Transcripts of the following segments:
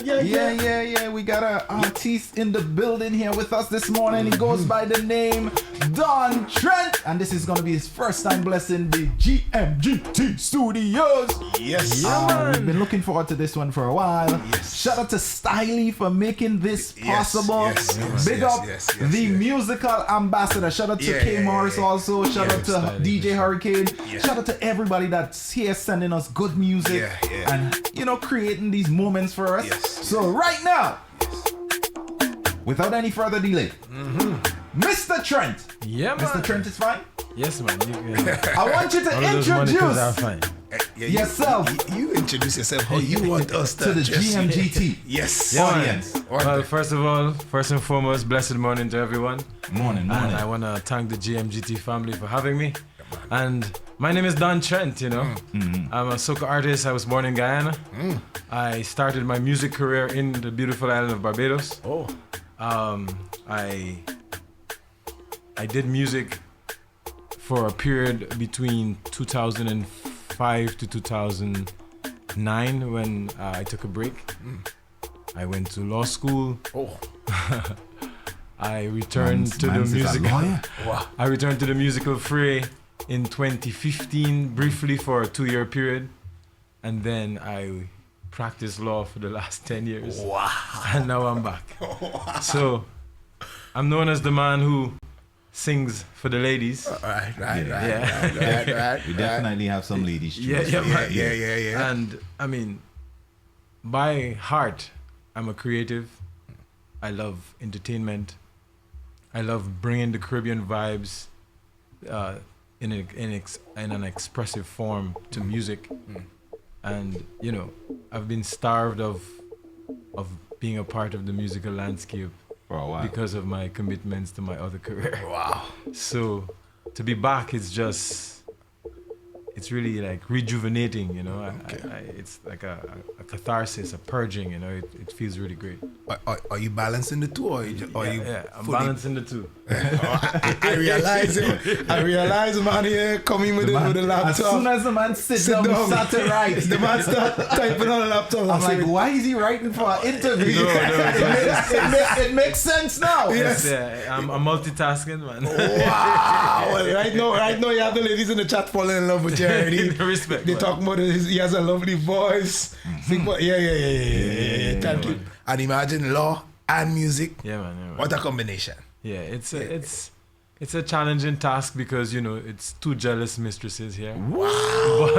Yeah. We got an artist in the building here with us this morning. He goes by the name Don Trent, and this is gonna be his first time blessing the GMGT Studios. Yes. We've been looking forward to this one for a while. Yes. Shout out to Styley for making this possible. Big up the musical ambassador. Shout out to K Morris also. Shout out to DJ Hurricane. Shout out to everybody that's here sending us good music and creating these moments for us. So right now, without any further delay, Mr. Trent. Yeah, man. Mr. Trent is fine? Yes, man. I want you to introduce yourself. You introduce yourself how you want us to the GMGT audience. Well, first and foremost, blessed morning to everyone. Morning. And I want to thank the GMGT family for having me. And my name is Don Trent, I'm a soca artist. I was born in Guyana. I started my music career in the beautiful island of Barbados. I did music for a period between 2005 to 2009 when I took a break. I went to law school. I returned to the musical. I returned to the musical fray in 2015, briefly for a 2-year period, and then I practiced law for the last 10 years. And now I'm back. So I'm known as the man who sings for the ladies. Right. We definitely have some ladies. Yeah. And I mean, by heart, I'm a creative. I love entertainment. I love bringing the Caribbean vibes in an expressive form to music. And I've been starved of being a part of the musical landscape for a while because of my commitments to my other career. So to be back, it's really like rejuvenating, it's like a catharsis, a purging, it feels really great. Are you balancing the two, or I'm balancing the two. I realize man here coming with the laptop. As soon as the man sits down, he start to write. The man start typing on the laptop. I'm like, why is he writing for an interview? It makes sense now. Yes. I'm multitasking, man. Wow. Right now you have the ladies in the chat falling in love with you already. Respect. They talk about he has a lovely voice. Yeah. Thank you. And imagine law and music. Yeah, man. What a combination. Yeah, it's a challenging task because it's two jealous mistresses here. Wow.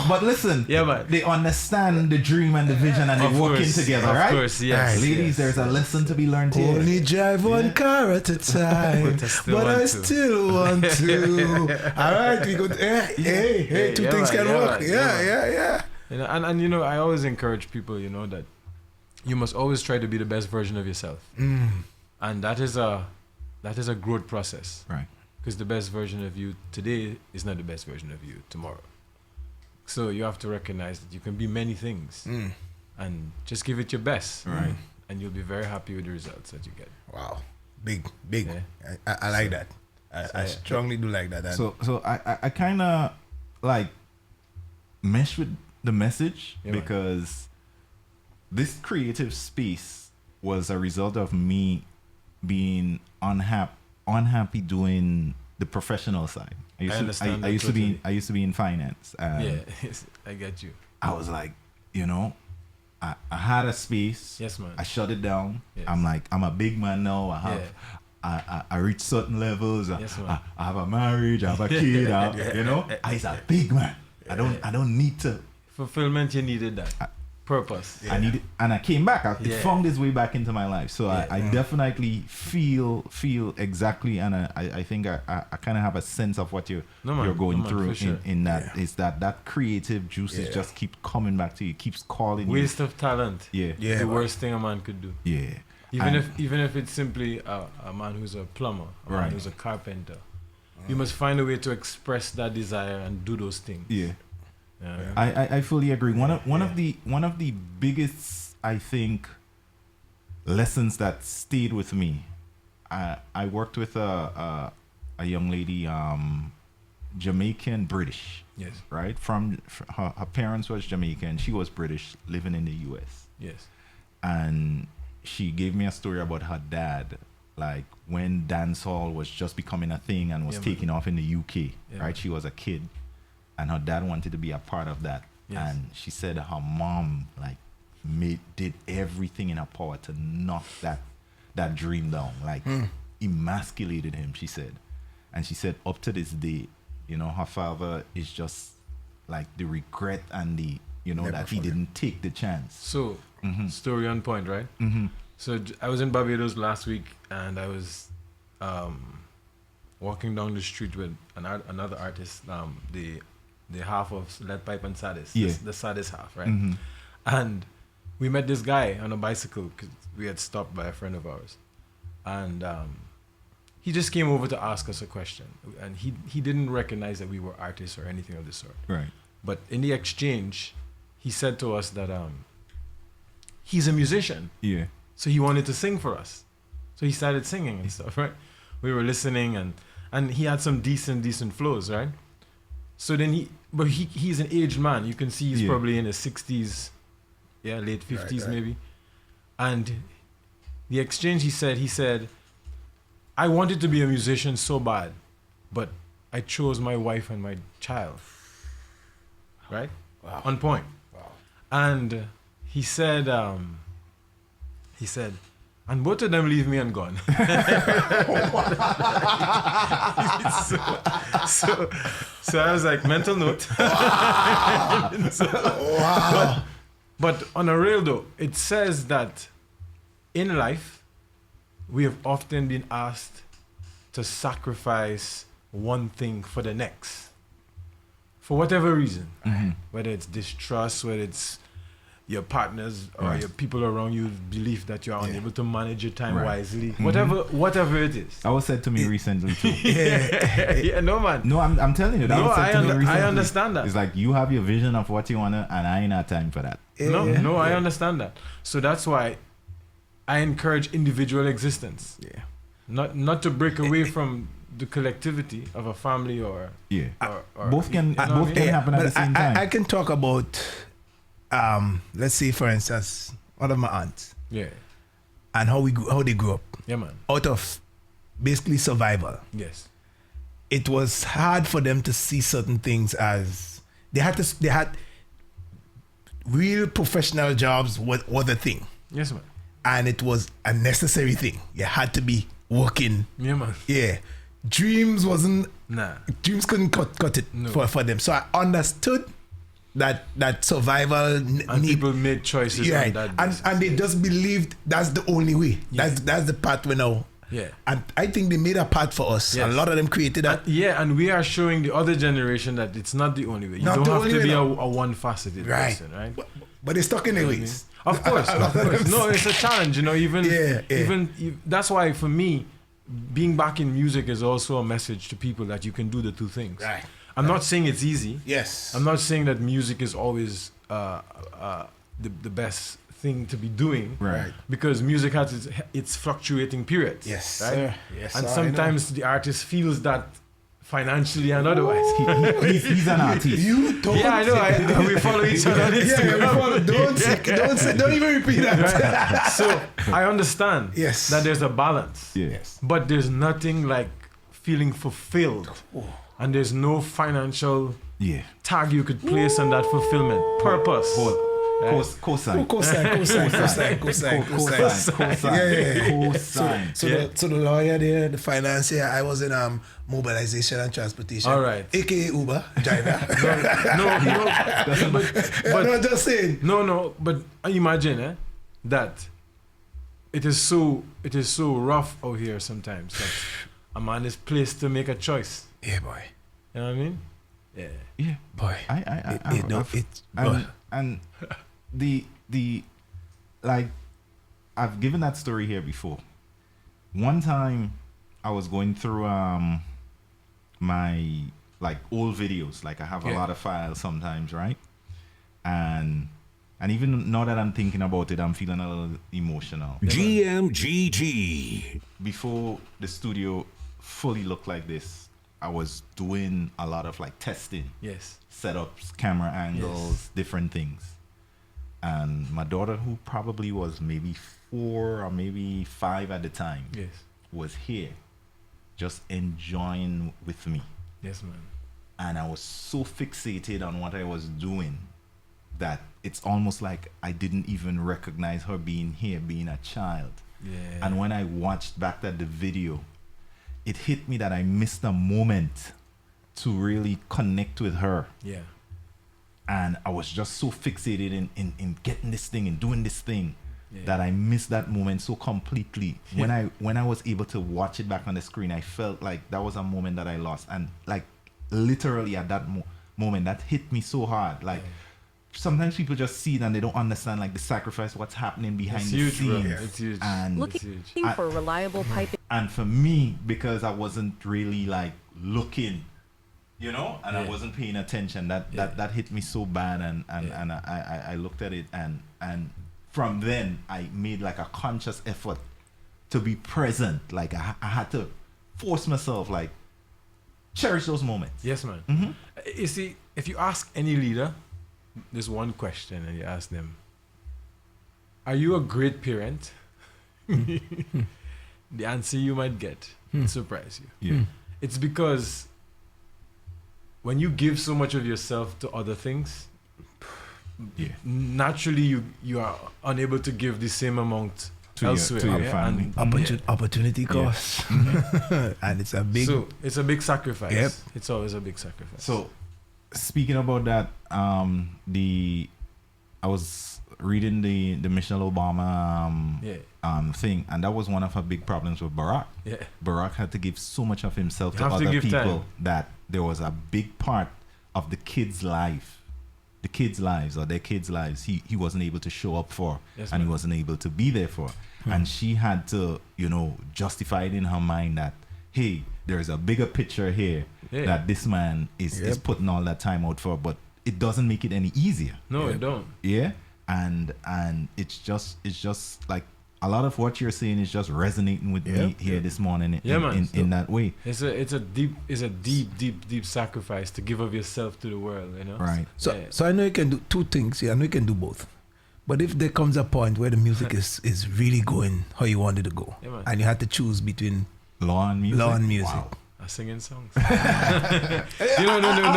But listen. Yeah, man. They understand the dream and the vision, and they're working together, right? Of course, yes. Ladies, there's a lesson to be learned here. Only drive one car at a time, but I still want to. All right, we go. Hey, two things can work. Yeah. And I always encourage people, that you must always try to be the best version of yourself. And that is a growth process. Right. Because the best version of you today is not the best version of you tomorrow. So you have to recognize that you can be many things and just give it your best. Right. And you'll be very happy with the results that you get. Wow. Big. Yeah. I like that. I strongly do like that. So I kind of like mesh with the message because this creative space was a result of me being unhappy doing the professional side. I used to be in finance. I get you. I was like, I had a space. Yes, man. I shut it down. Yes. I'm like, I'm a big man now. I reach certain levels. Yes, I have a marriage. I have a kid. I'm a big man. I don't need to. Fulfillment, you needed that. Purpose. I needed, and I came back. It found its way back into my life. So I definitely feel exactly, and I think I kind of have a sense of what you're going through sure. in that is that creative juices just keep coming back to you, keeps calling Waste of talent. The worst thing a man could do. Even if it's simply a man who's a plumber, a man who's a carpenter, you must find a way to express that desire and do those things. I fully agree. One of the biggest, I think, lessons that stayed with me. I worked with a young lady Jamaican British. Yes. Right? From her parents was Jamaican. She was British, living in the US. Yes. And she gave me a story about her dad, like when dancehall was just becoming a thing and was taking off in the UK. Right? She was a kid, and her dad wanted to be a part of that. Yes. And she said her mom like did everything in her power to knock that dream down, like emasculated him, she said. And she said up to this day, you know, her father is just like the regret and the, you know, that he didn't take the chance. So, story on point, right? So I was in Barbados last week, and I was walking down the street with another artist, the half of Lead Pipe and Saddest, the saddest half, right? And we met this guy on a bicycle because we had stopped by a friend of ours, and he just came over to ask us a question, and he didn't recognize that we were artists or anything of the sort. Right. But in the exchange, he said to us that he's a musician. Yeah. So he wanted to sing for us. So he started singing and stuff, right? We were listening, and he had some decent flows, right? So then he's an aged man. You can see he's probably in his 60s, late 50s maybe. And the exchange, he said, I wanted to be a musician so bad, but I chose my wife and my child. Right? Wow. On point. Wow. And he said, and both of them leave me and gone. so I was like, mental note. Wow. But on a real though, it says that in life, we have often been asked to sacrifice one thing for the next. For whatever reason. Whether it's distrust, whether it's your partners or your people around you believe that you're unable to manage your time wisely. Whatever it is. That was said to me recently too. No man. No, I'm telling you. That was said to me recently. I understand that. It's like you have your vision of what you wanna, and I ain't had time for that. I understand that. So that's why I encourage individual existence. Yeah. Not to break away from the collectivity of a family or both can happen at the same time. I can talk about let's say for instance one of my aunts and how they grew up out of basically survival. Yes, it was hard for them to see certain things as they had real professional jobs was a thing. Yes, man. And it was a necessary thing. You had to be working. Yeah, man. Yeah. Dreams wasn't. Nah. Dreams couldn't cut it for them. So I understood that survival and people made choices on that and they just believed that's the only way. That's the path we know. Yeah. And I think they made a path for us. Yes. A lot of them created that. And we are showing the other generation that it's not the only way. You don't have to be a one-faceted person, right? But they're stuck in their ways. Of course. No, it's a challenge, even that's why for me, being back in music is also a message to people that you can do the two things. Right. I'm not saying it's easy. Yes. I'm not saying that music is always the best thing to be doing. Right. Because music has its fluctuating periods. Yes. Right? Sir. Yes. And sometimes the artist feels that financially and otherwise. He's an artist. You don't. Yeah, I know. We follow each other on Instagram. Yeah, we follow. Don't even repeat that. So I understand that there's a balance. Yes. But there's nothing like feeling fulfilled. And there's no financial tag you could place on that fulfillment. Purpose. Cosine. So the lawyer there, the financier, I was in mobilization and transportation. All right. AKA Uber driver. but just saying. No, but imagine that it is so rough out here sometimes that a man is placed to make a choice. Yeah, boy. You know what I mean? Yeah, boy. And the like I've given that story here before. One time I was going through my like old videos, like I have a lot of files sometimes, right? And even now that I'm thinking about it, I'm feeling a little emotional. GMGT. Before the studio fully looked like this, I was doing a lot of like testing, Yes. setups, camera angles, different things. And my daughter, who probably was maybe 4 or maybe 5 at the time, Yes. was here, just enjoying with me. Yes, man. And I was so fixated on what I was doing that it's almost like I didn't even recognize her being here, being a child. Yeah. And when I watched back at the video, it hit me that I missed a moment to really connect with her. Yeah. And I was just so fixated in getting this thing and doing this thing that I missed that moment so completely. When I was able to watch it back on the screen, I felt like that was a moment that I lost. And like literally at that moment, that hit me so hard. Like sometimes people just see it and they don't understand like the sacrifice, what's happening behind the scenes. It's huge. And Looking for reliable piping. and for me, because I wasn't really like looking, you know, and I wasn't paying attention, that hit me so bad. And I looked at it and from then I made like a conscious effort to be present. Like I had to force myself, like cherish those moments. Yes, man. You see, if you ask any leader, there's one question and you ask them, are you a great parent? The answer you might get will surprise you. Yeah. It's because when you give so much of yourself to other things, naturally you are unable to give the same amount to elsewhere. your family. And Opportunity cost. And it's a big... so it's a big sacrifice. Yep. It's always a big sacrifice. So speaking about that, I was reading the Michelle Obama thing, and that was one of her big problems with Barack. Yeah. Barack had to give so much of himself You to have to other give people time. that there was a big part of the kids' lives, he wasn't able to show up for, Yes, and man. he wasn't able to be there for. And she had to, justify it in her mind that, hey, there's a bigger picture here that this man is putting all that time out for, but it doesn't make it any easier. No, it don't. Yeah. And it's just like a lot of what you're saying is just resonating with me here this morning in that way. It's a deep sacrifice to give of yourself to the world, you know. Right. So I know you can do two things. Yeah, I know you can do both. But if there comes a point where the music is really going how you want it to go, and you had to choose between law and music. Wow. Singing songs. I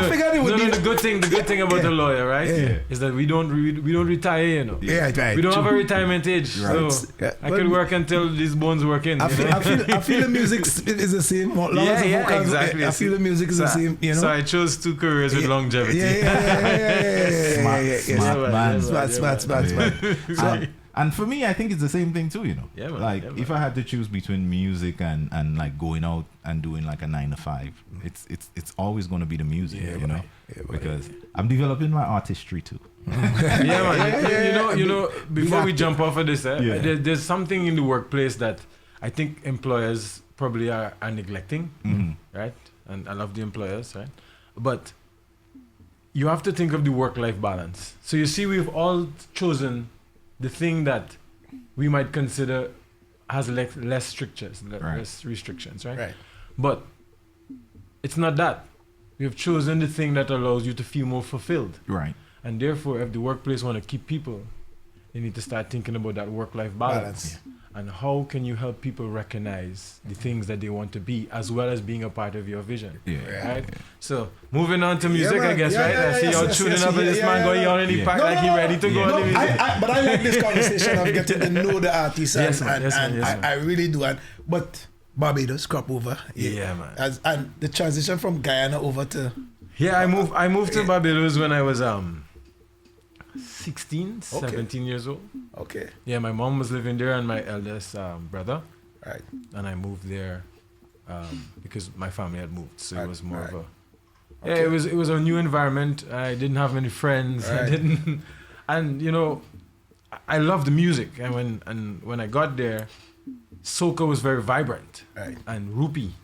figured it would be the good thing about the lawyer, right? Is that we don't retire, you know. Yeah, right. We don't have a retirement age, Right. so I can work until these bones work in. I feel the music is the same. Exactly. I feel the music is the same, you know. So I chose 2 careers with longevity. Smart. And for me, I think it's the same thing too, you know. Yeah, man. Like Yeah, man. if I had to choose between music and like going out and doing like a 9 to 5, it's always going to be the music, you know, because I'm developing my artistry too. You know. Before we jump off of this, there's something in the workplace that I think employers probably are neglecting, right? And I love the employers, right? But you have to think of the work-life balance. So you see, we've all chosen the thing that we might consider has less strictures, less restrictions, right? Right. But it's not that. We have chosen the thing that allows you to feel more fulfilled. Right. And therefore, if the workplace want to keep people, they need to start thinking about that work-life balance. And how can you help people recognize the things that they want to be, as well as being a part of your vision? Right? So, moving on to music, I guess, right? I see y'all tuning up with this man going on in the pack like he ready to go on the music. But I like this conversation of getting to know the artist, man. I really do. But Barbados, crop over. Yeah, man. And the transition from Guyana over to... Yeah, I moved to Barbados when I was 16, 17 years old. Okay. Yeah, my mom was living there and my eldest brother. Right. And I moved there because my family had moved, so it was more of a... Okay. Yeah, it was a new environment. I didn't have many friends. Right. I didn't... And, you know, I loved the music. And when I got there, soca was very vibrant. Right. And Rupee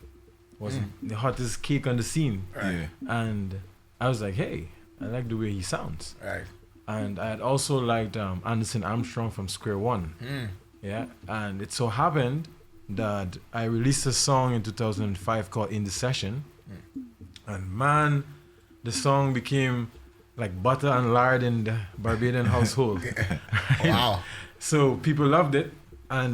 was the hottest cake on the scene. Right. And I was like, hey, I like the way he sounds. Right. And I had also liked Anderson Armstrong from Square One. Yeah, and it so happened that I released a song in 2005 called In the Session. And man, the song became like butter and lard in the Barbadian household. Wow. So people loved it. And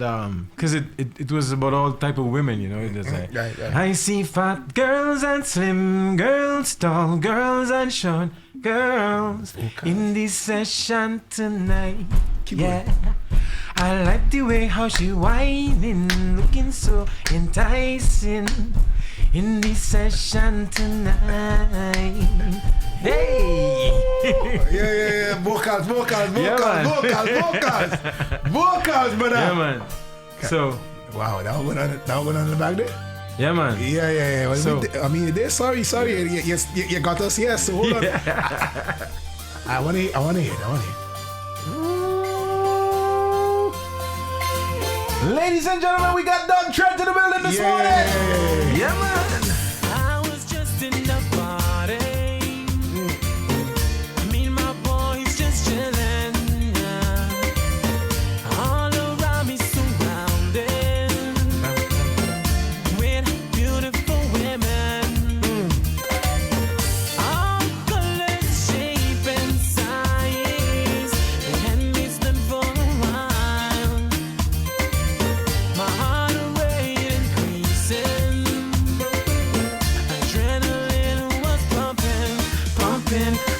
because it was about all type of women, you know. It was like, I see fat girls and slim girls, tall girls and short girls in this session tonight. Yeah, I like the way how she whining, looking so enticing in this session tonight. Hey! Yeah. Vocals, brother. Yeah, man. So, wow, that one on the back there? yeah, man. Yeah. Well, So- they're sorry. You got us here, so hold on. I want to hear. Ladies and gentlemen, we got Doug Trent in the building this morning. Yeah, man. I was just in the party. Me and my boys just chillin'. All around me surrounded with beautiful women. All colors, shape, and size. They had me stand for a while. My heart rate increasing. Adrenaline was pumping.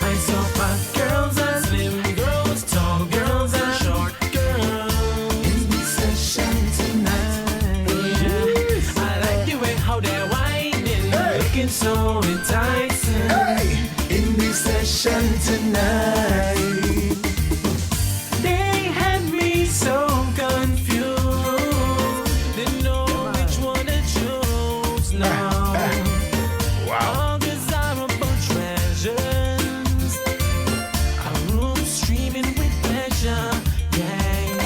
I saw fat girls and slim girls, tall girls and short girls in this session tonight. I like the way how they're whining, looking so enticing. In this session tonight, they had me so confused. Didn't know which one to choose now. All desirable treasures, a room streaming with pleasure. Yeah.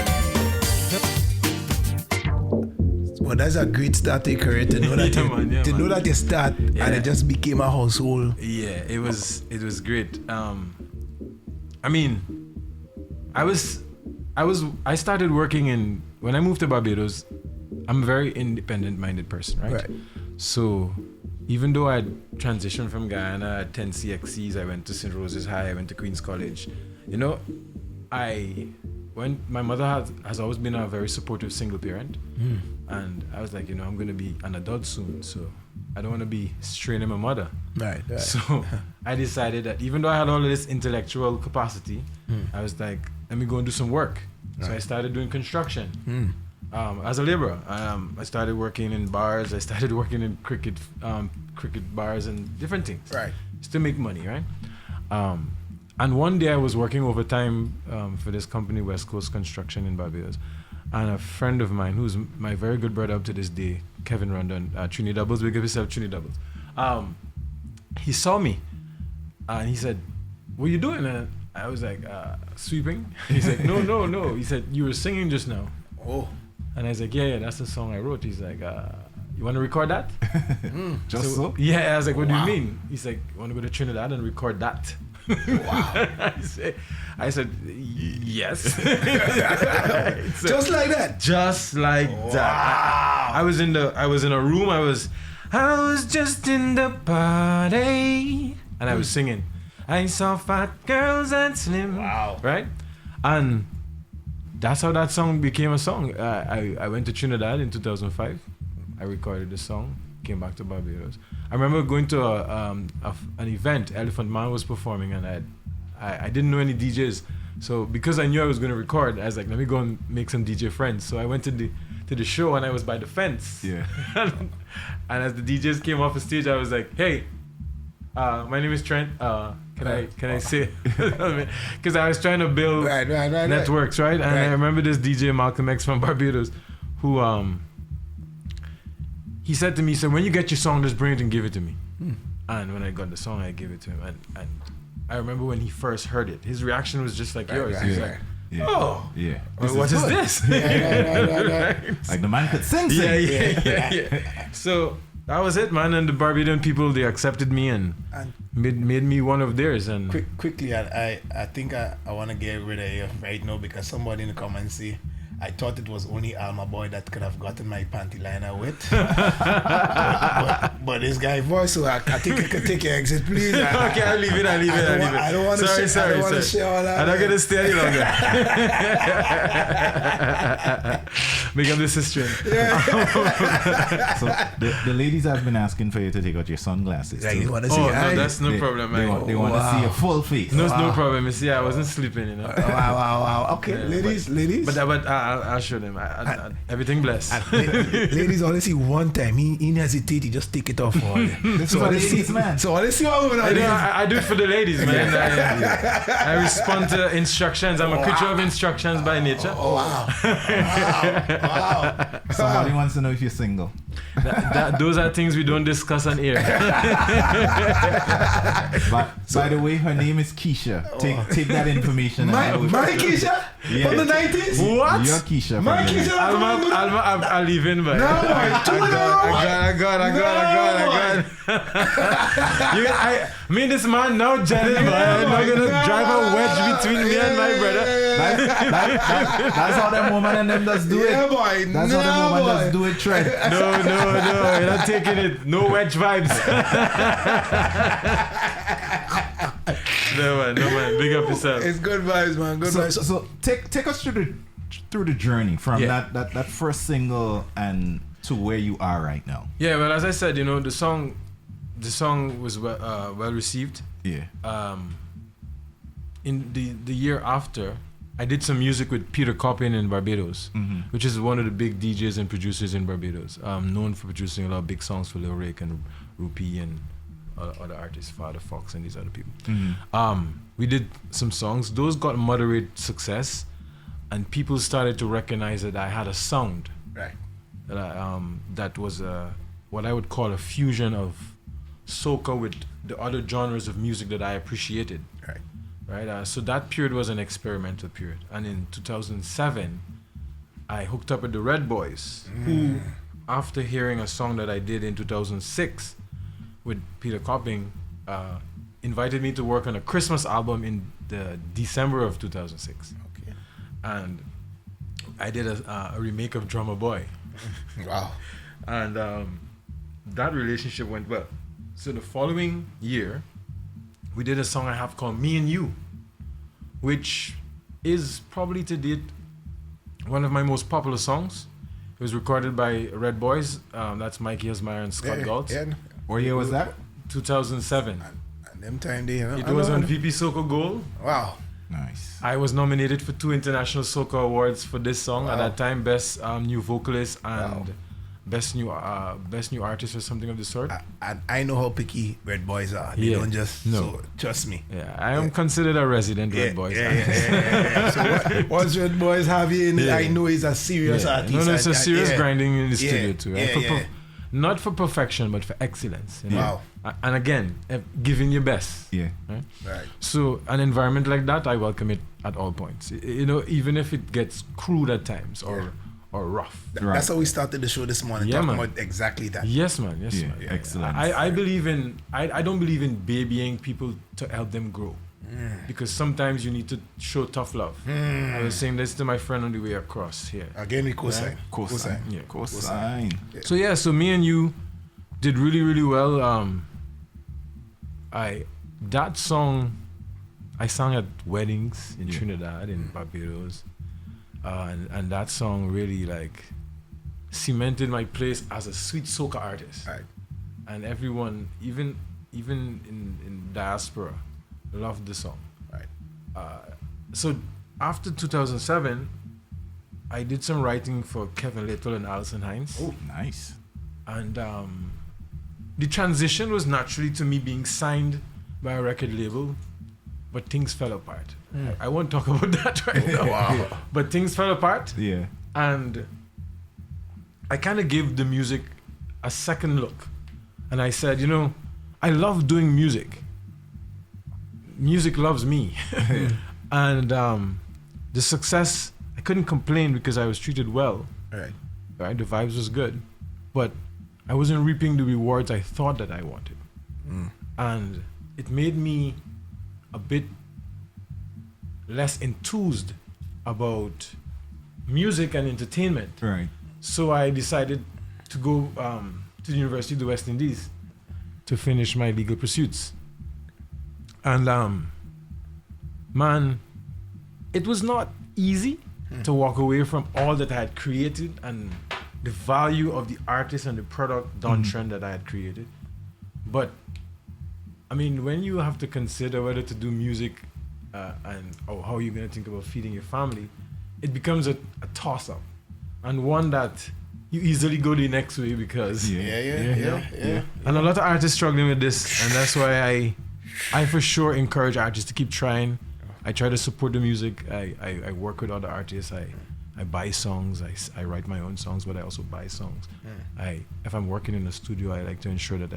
Well, that's a great start to your career to know that Yeah, man, yeah, man. you start and Yeah. it just became a household. Yeah, it was great. I mean, I started working when I moved to Barbados. I'm a very independent-minded person, right? So even though I transitioned from Guyana, I had 10 CXCs, I went to St. Rose's High, I went to Queen's College. You know, my mother has always been a very supportive single parent. And I was like, you know, I'm going to be an adult soon, so I don't want to be straining my mother. Right. So I decided that even though I had all of this intellectual capacity, I was like, let me go and do some work. So I started doing construction as a laborer. I started working in bars. I started working in cricket bars and different things. Right. Just to make money, right? And one day I was working overtime for this company, West Coast Construction in Barbados. And a friend of mine, who's my very good brother up to this day, Kevin Rondon, Trini Doubles, big up yourself, Trini Doubles. He saw me and he said, what are you doing? And I was like, sweeping. He's like, no. He said, you were singing just now. Oh. And I was like, yeah, that's the song I wrote. He's like, you want to record that? Just so? Yeah, I was like, what do you mean? He's like, you want to go to Trinidad and record that? Wow. I said, yes. So, Just like that. just like that. I was in a room. I was just in the party, and I was singing. I saw fat girls and slim. Wow. Right, and that's how that song became a song. I went to Trinidad in 2005. I recorded the song. Came back to Barbados. I remember going to an event. Elephant Man was performing, and I didn't know any DJs. So because I knew I was going to record, I was like, let me go and make some DJ friends. So I went to the show, and I was by the fence. Yeah. And as the DJs came off the stage, I was like, hey, my name is Trent. Can I say? Because I was trying to build networks, right? And I remember this DJ Malcolm X from Barbados, who he said to me, so when you get your song, just bring it and give it to me. And when I got the song, I gave it to him. And I remember when he first heard it, his reaction was just like yours. He was like, oh, yeah. What is this? Like the man could sing. Yeah. So that was it, man. And the Barbadian people, they accepted me and made me one of theirs. And Quickly, I think I want to get rid of you right now because somebody in the comments say, I thought it was only Alma Boy that could have gotten my panty liner wet. but this guy voice, so I think you can take your exit, please. Okay, I'll leave it. I don't want to share all that. I'm not gonna stay any longer. Make up the sister. So the ladies have been asking for you to take out your sunglasses. Like, too. you want to see Oh, no, that's no problem, man. They want to see a full face. No, it's no problem. You see, I wasn't sleeping, you know. Wow. Okay, Yeah, ladies. But I'll show them. Everything blessed. Ladies only see one time. He hesitate. He just take it off for you. This is what ladies, man. So let's see what we're gonna do. I do it for the ladies, man. I respond to instructions. I'm a creature of instructions by nature. Wow. Somebody wants to know if you're single. Those are things we don't discuss on air. But by the way, her name is Keisha. Take that information. My Keisha Yeah. from the 90s. What? You're Keisha. My from the- Keisha. Alma, I'll leave in, but No, I got. Me and this man now jealous, man. I'm not gonna drive a wedge between me and my brother. That's how them woman and them does do Yeah, it. boy. That's how them woman does do it, Trent. No, you're not taking it. No wedge vibes. No man. Big up yourself. It's good vibes, man. Good vibes. So take us through the journey from that first single and to where you are right now. Yeah, well, as I said, you know, the song was well received. Yeah. In the year after, I did some music with Peter Coppin in Barbados, which is one of the big DJs and producers in Barbados, known for producing a lot of big songs for Lil Rick and Rupee and other artists, Father Fox and these other people. We did some songs. Those got moderate success, and people started to recognize that I had a sound. Right. That was what I would call a fusion of soca with the other genres of music that I appreciated. Right. So that period was an experimental period, and in 2007, I hooked up with the Red Boys, who, after hearing a song that I did in 2006 with Peter Copping, invited me to work on a Christmas album in the December of 2006. Okay. And I did a remake of Drummer Boy. Wow. And that relationship went well. So the following year, we did a song I have called Me and You, which is probably to date one of my most popular songs. It was recorded by Red Boys. That's Mikey Hesmeyer and Scott Galt. Yeah. What year was that? 2007. And them time they, you know. It was on VP Soca Gold. Wow. Nice. I was nominated for 2 international soca awards for this song at that time, best new vocalist and best new artist or something of the sort. I know how picky Red Boys are. They don't just so trust me. Yeah, I am considered a resident Red Boys. Yeah. So once Red Boys have you in, I know he's a serious artist. No, it's a serious grinding in the studio too. Right? Not for perfection, but for excellence. You know? Wow. And again, giving your best. Yeah. Right. So an environment like that, I welcome it at all points. You know, even if it gets crude at times or rough. That's how we started the show this morning, talking about exactly that. Yes, man. Excellent. I believe in. I don't believe in babying people to help them grow, because sometimes you need to show tough love. I was saying this to my friend on the way across here. Again, we co-sign. Yeah. Co-sign. Yeah. Co-sign. So Me and You did really, really well. That song I sang at weddings in Trinidad, in Barbados, and that song really like cemented my place as a sweet soca artist. Right. And everyone, even in diaspora, loved the song. Right. So after 2007, I did some writing for Kevin Little and Alison Hines. Oh, nice. And the transition was naturally to me being signed by a record label, but things fell apart. I won't talk about that right now. Wow. But things fell apart. Yeah. And I kind of gave the music a second look. And I said, you know, I love doing music. Music loves me. And the success, I couldn't complain because I was treated well. Right? The vibes was good. But I wasn't reaping the rewards I thought that I wanted. And it made me a bit less enthused about music and entertainment. Right. So I decided to go to the University of the West Indies to finish my legal pursuits. And man, it was not easy to walk away from all that I had created and the value of the artist and the product Trent that I had created. But I mean, when you have to consider whether to do music or how you're going to think about feeding your family, it becomes a toss-up, and one that you easily go the next way because Yeah. And a lot of artists struggling with this, and that's why I for sure encourage artists to keep trying. I try to support the music. I work with other artists. I buy songs. I write my own songs, but I also buy songs. If I'm working in a studio, I like to ensure that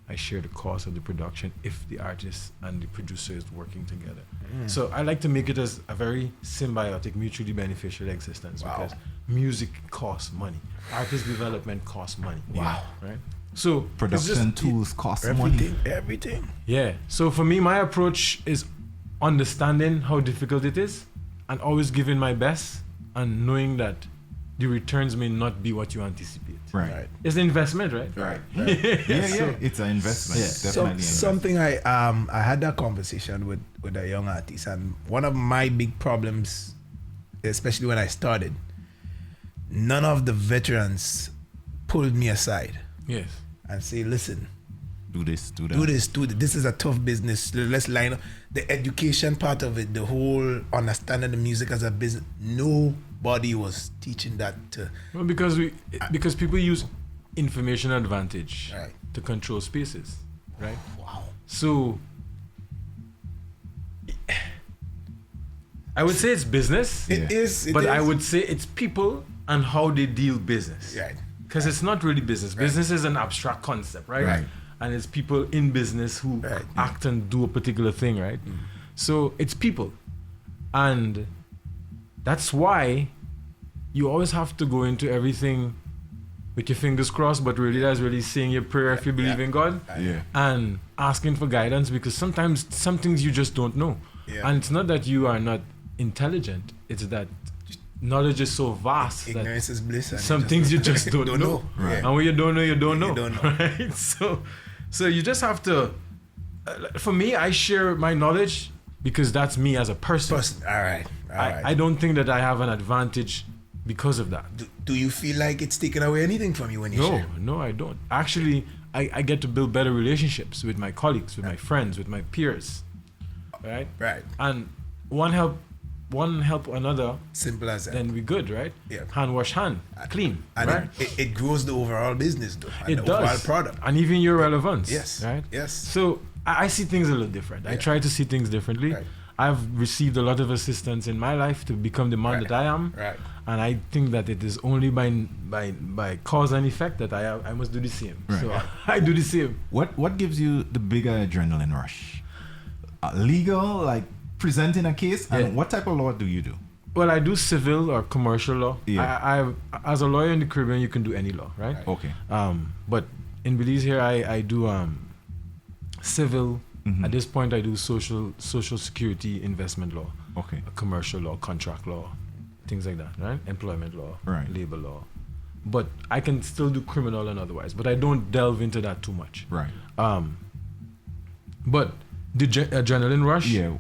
I share the cost of the production if the artist and the producer is working together. So I like to make it as a very symbiotic, mutually beneficial existence because music costs money. Artist development costs money. Wow. Right? So Production tools cost Everything, money. everything. Yeah. So for me, my approach is understanding how difficult it is and always giving my best and knowing that the returns may not be what you anticipate. Right. It's an investment, right? Right. Yeah. It's an investment. Definitely. an Something I had that conversation with a young artist, and one of my big problems, especially when I started, none of the veterans pulled me aside Yes. and say, listen, Do this, do that. do this. This is a tough business. Let's line up the education part of it, the whole understanding the music as a business. Nobody was teaching that to. Well, because people use information advantage Right. to control spaces, right? Wow. So I would say it's business, It is. but I would say it's people and how they deal business. Right. Because it's not really business. Business is an abstract concept, right? Right. And it's people in business who Right. act and do a particular thing, right? So it's people. And that's why you always have to go into everything with your fingers crossed, but really that's really saying your prayer if you believe in God Yeah. and asking for guidance, because sometimes some things you just don't know. Yeah. And it's not that you are not intelligent, it's that knowledge is so vast that Ignorance is bliss. And some things you just don't know. Right. And when you don't know, you don't know. You don't know. Right? So you just have to, for me, I share my knowledge because that's me as a person. All right. I don't think that I have an advantage because of that. Do you feel like it's taking away anything from you when you share? No, I don't. Actually, I get to build better relationships with my colleagues, with my friends, with my peers. Right? Right. And one help another, Simple as that. then we good, right? Yeah. Hand wash hand, clean, And right? it grows the overall business, though. And It the overall does. product. And even your relevance. Yes. Right? Yes. So I see things a little different. I Yeah. try to see things differently. Right. I've received a lot of assistance in my life to become the man Right. that I am. Right. And I think that it is only by cause and effect that I must do the same. Right. So I do the same. What gives you the bigger adrenaline rush? Legal, like presenting a case, and Yeah. what type of law do you do? Well, I do civil or commercial law. Yeah. I as a lawyer in the Caribbean, you can do any law, right? Okay. But in Belize here, I do civil. Mhm. At this point, I do social security investment law, Okay. commercial law, contract law, things like that, right? Employment law, Right. labor law. But I can still do criminal and otherwise. But I don't delve into that too much. Right. But the adrenaline rush. Yeah.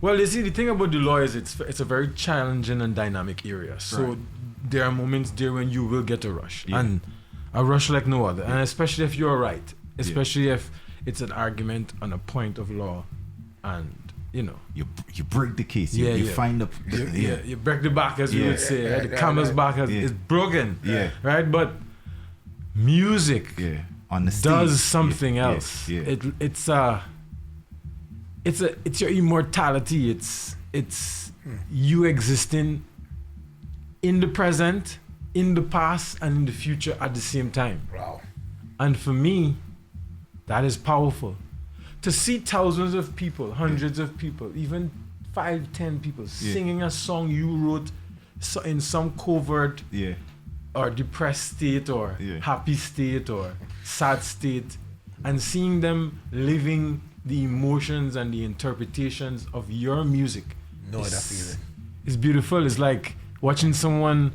Well, you see, the thing about the law is it's a very challenging and dynamic area. So Right. there are moments there when you will get a rush, Yeah. and a rush like no other. And especially if you're right, especially if it's an argument on a point of law, and you know, You break the case. Yeah, You yeah. find the you break the back, as we Yeah. would say, Yeah, right? The yeah, camel's yeah. back Yeah. is broken, Yeah. right? But music Yeah. On the stage. does something Yeah. else. Yeah. It's your immortality. It's you existing in the present, in the past, and in the future at the same time. Wow. And for me, that is powerful. To see thousands of people, hundreds of people, even 5, 10 people singing a song you wrote in some covert Yeah. or depressed state or Yeah. happy state or sad state, and seeing them living the emotions and the interpretations of your music No other is- feeling. It's beautiful. It's like watching someone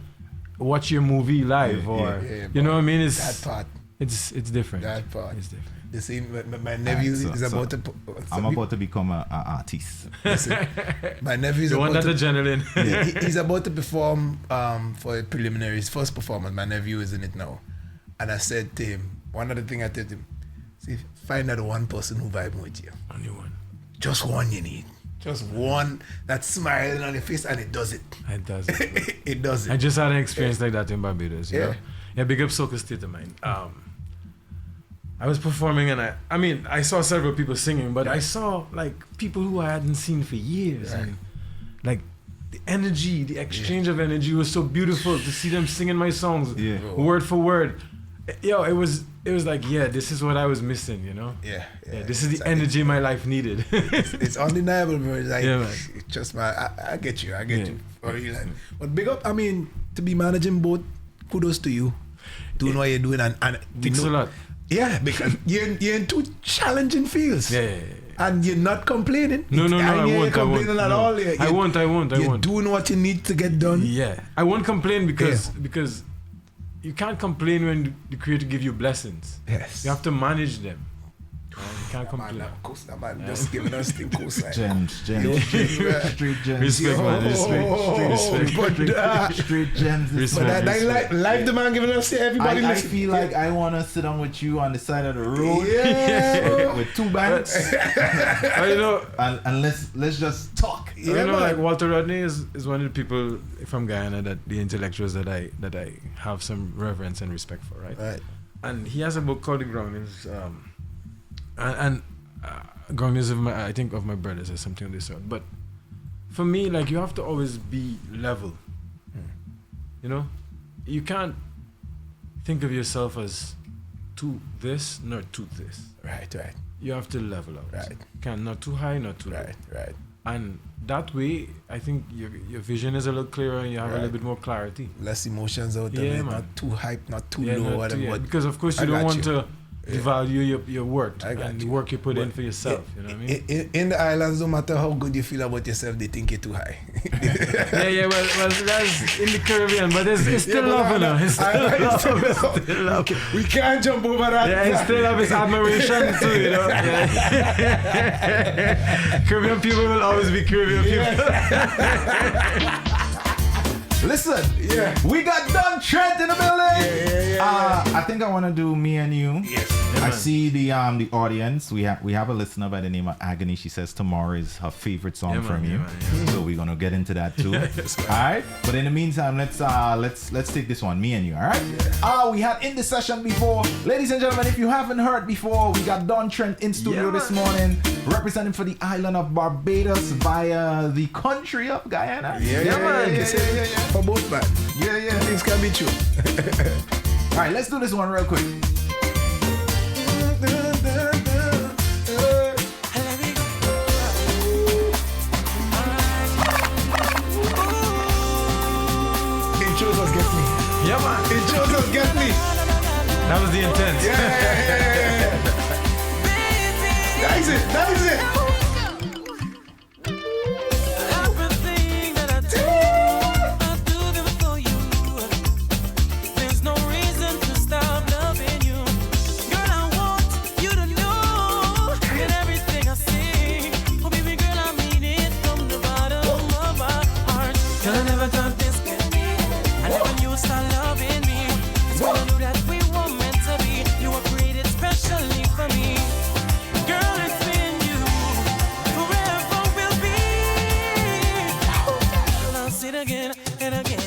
watch your movie live, or you know what I mean. It's that part. It's different. That part. It's different. The same. My nephew is about to. I'm about to become an artist. Listen, my nephew is The one about that the to. adrenaline. He's about to perform for a preliminary, his first performance. My nephew is in it now, and I said to him, one of the things I told him, see, find that one person who vibe with you. Only one. Just one you need. Just one that's smiling on your face, and it does it. It does. It, It does I it. just had an experience like that in Barbados. You Yeah. know? Yeah. Big up Soca State of Mind. I was performing, and I mean, I saw several people singing, but I saw like people who I hadn't seen for years, and like the energy, the exchange of energy was so beautiful to see them singing my songs, word for word. Yo, it was like, yeah, this is what I was missing, you know. Yeah. This is the energy my life needed. It's undeniable, bro. It's like, Yeah, man. just man, I get you. I get you. For real. But big up, I mean, to be managing both, kudos to you. Doing what you're doing, and Thanks a lot. Yeah, because you're in two challenging fields. Yeah. And you're not complaining. No, I won't. complaining at No. all. I won't. You're doing what you need to get done. Yeah, I won't complain because you can't complain when the Creator give you blessings. Yes. You have to manage them. You can't complain. That man just giving us the coastline. Gems. Street gems. Respect, man. Respect. Street gems. Respect. But that live the man giving us everybody I listen. feel like I want to sit down with you on the side of the road Yeah. with two banks You know, and let's just talk. you know, like Walter Rodney is one of the people from Guyana, that the intellectuals that I have some reverence and respect for, right? Right. And he has a book called The Groundings, and Groundings of my brothers or something of this sort. But for me, like, you have to always be level. You know, you can't think of yourself as to this nor to this. Right. You have to level out. Right. You can't, not too high, not too low. Right. And that way, I think your vision is a little clearer and you have a little bit more clarity. Less emotions out there. Yeah, man. Not too hype, not too Yeah, low, not whatever. too- yeah, but because of course I you don't got want you. to devalue your work I got and the you. work you put in But for yourself. You know what I mean? In the islands, no matter how good you feel about yourself, they think you're too high. Yeah. Well, that's in the Caribbean, but it's still love, you know. It's still love. We can't jump over that. Yeah, it's still love. It's admiration too, you know. Yeah. Caribbean people will always be Caribbean people. Listen, we got Don Trent in the building. I think I want to do me and you. Yes. I see the audience. We have a listener by the name of Agony. She says tomorrow is her favorite song from you. So we're gonna get into that too. All right. But in the meantime, let's take this one, me and you. All right. We had in the session before, ladies and gentlemen. If you haven't heard before, we got Don Trent in studio this morning, representing for the island of Barbados via the country of Guyana. Yeah. For both man. Yeah. Things can be true. All right, let's do this one real quick. Intros us get me. Yeah, man. Intros us get me. That was the intent. Yeah. That is it. Everything that I do them for you. There's no reason to stop loving you. Girl, I want you to know that everything I say, oh baby girl, I mean it from the bottom of my heart. Girl, I never thought this could be. I never knew you'd start loving me. It's when I knew that we were meant to be. You were created specially for me. Girl, it's been you. Forever will be. I'll say it again and again.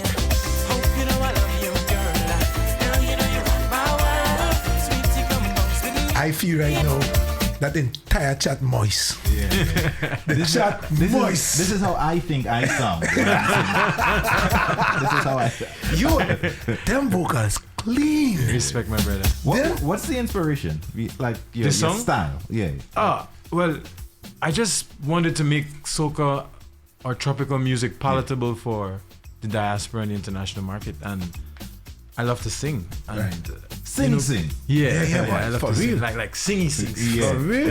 Hope you know I love you, girl. Girl, you know you rock my world. Sweetie, come bounce with me. I feel right now that entire chat moist. The chat moist. This is how I think I sound. This is how I sound. You, them vocals clean. Respect, my brother. What's the inspiration? Like your song? style? Yeah. Well, I just wanted to make soca or tropical music palatable for the diaspora and the international market, and I love to sing. And Sing. Yeah, man, I love for to sing. real. Like singing. Yeah. For real?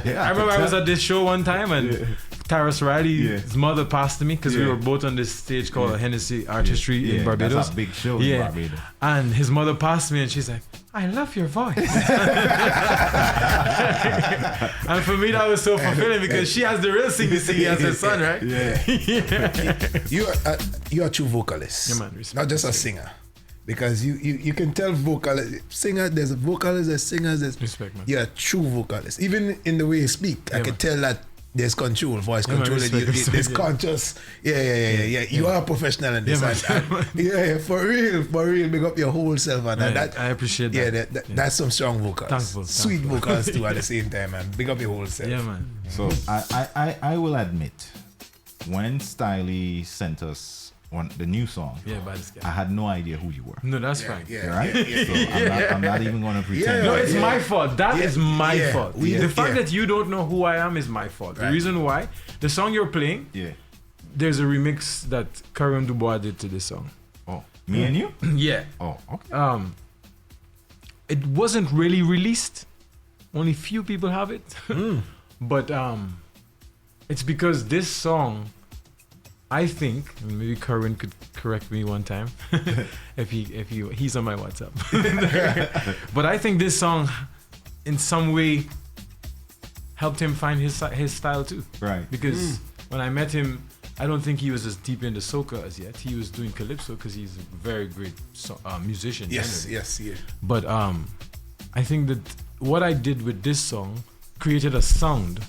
Yeah. I remember I was at this show one time and Tyrus Riley's Yeah. mother passed to me because we Yeah. were both on this stage called Hennessy Artistry in Barbados. That's a big show in Barbados. And his mother passed me and she's like, I love your voice. And for me that was so fulfilling because she has the real singing as her son, right? You're a true vocalist. Yeah, man, respect. Not just a singer. Because you can tell singer, there's vocalists, there's singers, there's Respect, man. you're a true vocalist. Even in the way you speak, I can tell that there's control, voice Yeah, man, control, respect, there's conscious. Yeah. You are a professional in this. Yeah, man. And for real, big up your whole self. And Man, that, I appreciate that. Yeah, that's some strong vocals. Thankful. Sweet vocals too at the same time, man. Big up your whole self. Yeah, man. So I will admit, when Styley sent us the new song, By this guy. I had no idea who you were. No, that's fine. Right? So I'm not even gonna pretend. No, it's my fault. That is my fault. The fact that you don't know who I am is my fault. Right. The reason why, the song you're playing, there's a remix that Karim Dubois did to this song. Oh, me and you? Yeah. Oh, okay. It wasn't really released. Only few people have it. But it's because this song, I think, maybe Karin could correct me one time if he's on my WhatsApp. But I think this song, in some way, helped him find his style too. Right. Because when I met him, I don't think he was as deep into soca as yet. He was doing calypso because he's a very great musician. Yes, generally. yes. But I think that what I did with this song created a sound.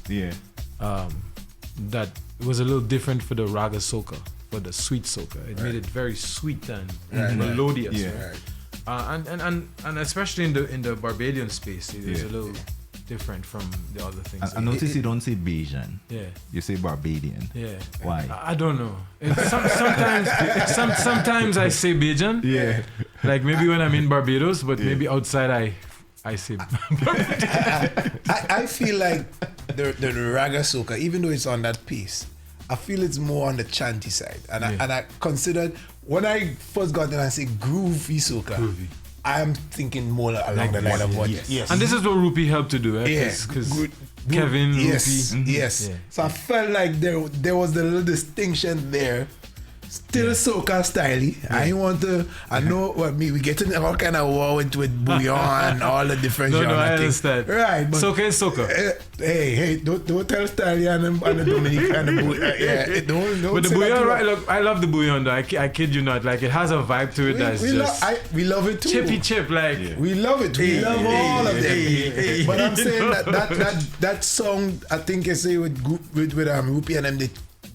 That was a little different for the raga soca, for the sweet soca. It made it very sweet and melodious. Right? And especially in the Barbadian space, it is a little different from the other things. I notice you don't say Bajan. Yeah. You say Barbadian. Yeah. Why? I don't know. Sometimes I say Bajan. Yeah. Like maybe when I'm in Barbados, but maybe outside I say. I feel like the raga soca, even though it's on that piece, I feel it's more on the chanty side. And I considered, when I first got there and I say groovy soca, I'm thinking more along the line of what. Yes. And this is what Rupi helped to do, right? Because Kevin, yes, Rupi. yes. Yeah. So I felt like there was the little distinction there. Still soca styly. I know what we getting all kind of war into it, bouillon and all the different No, genre I things. understand. Right, but Soca is soca. Hey, don't tell Styly and the Dominic and the bouillon. Don't But the say bouillon, that right? Look, I love the bouillon though. I kid you not. Like it has a vibe to it that's just we love it too. chippy chip. Like We love it. We love all of them. But I'm saying that song, I think I say with Rupi and them, they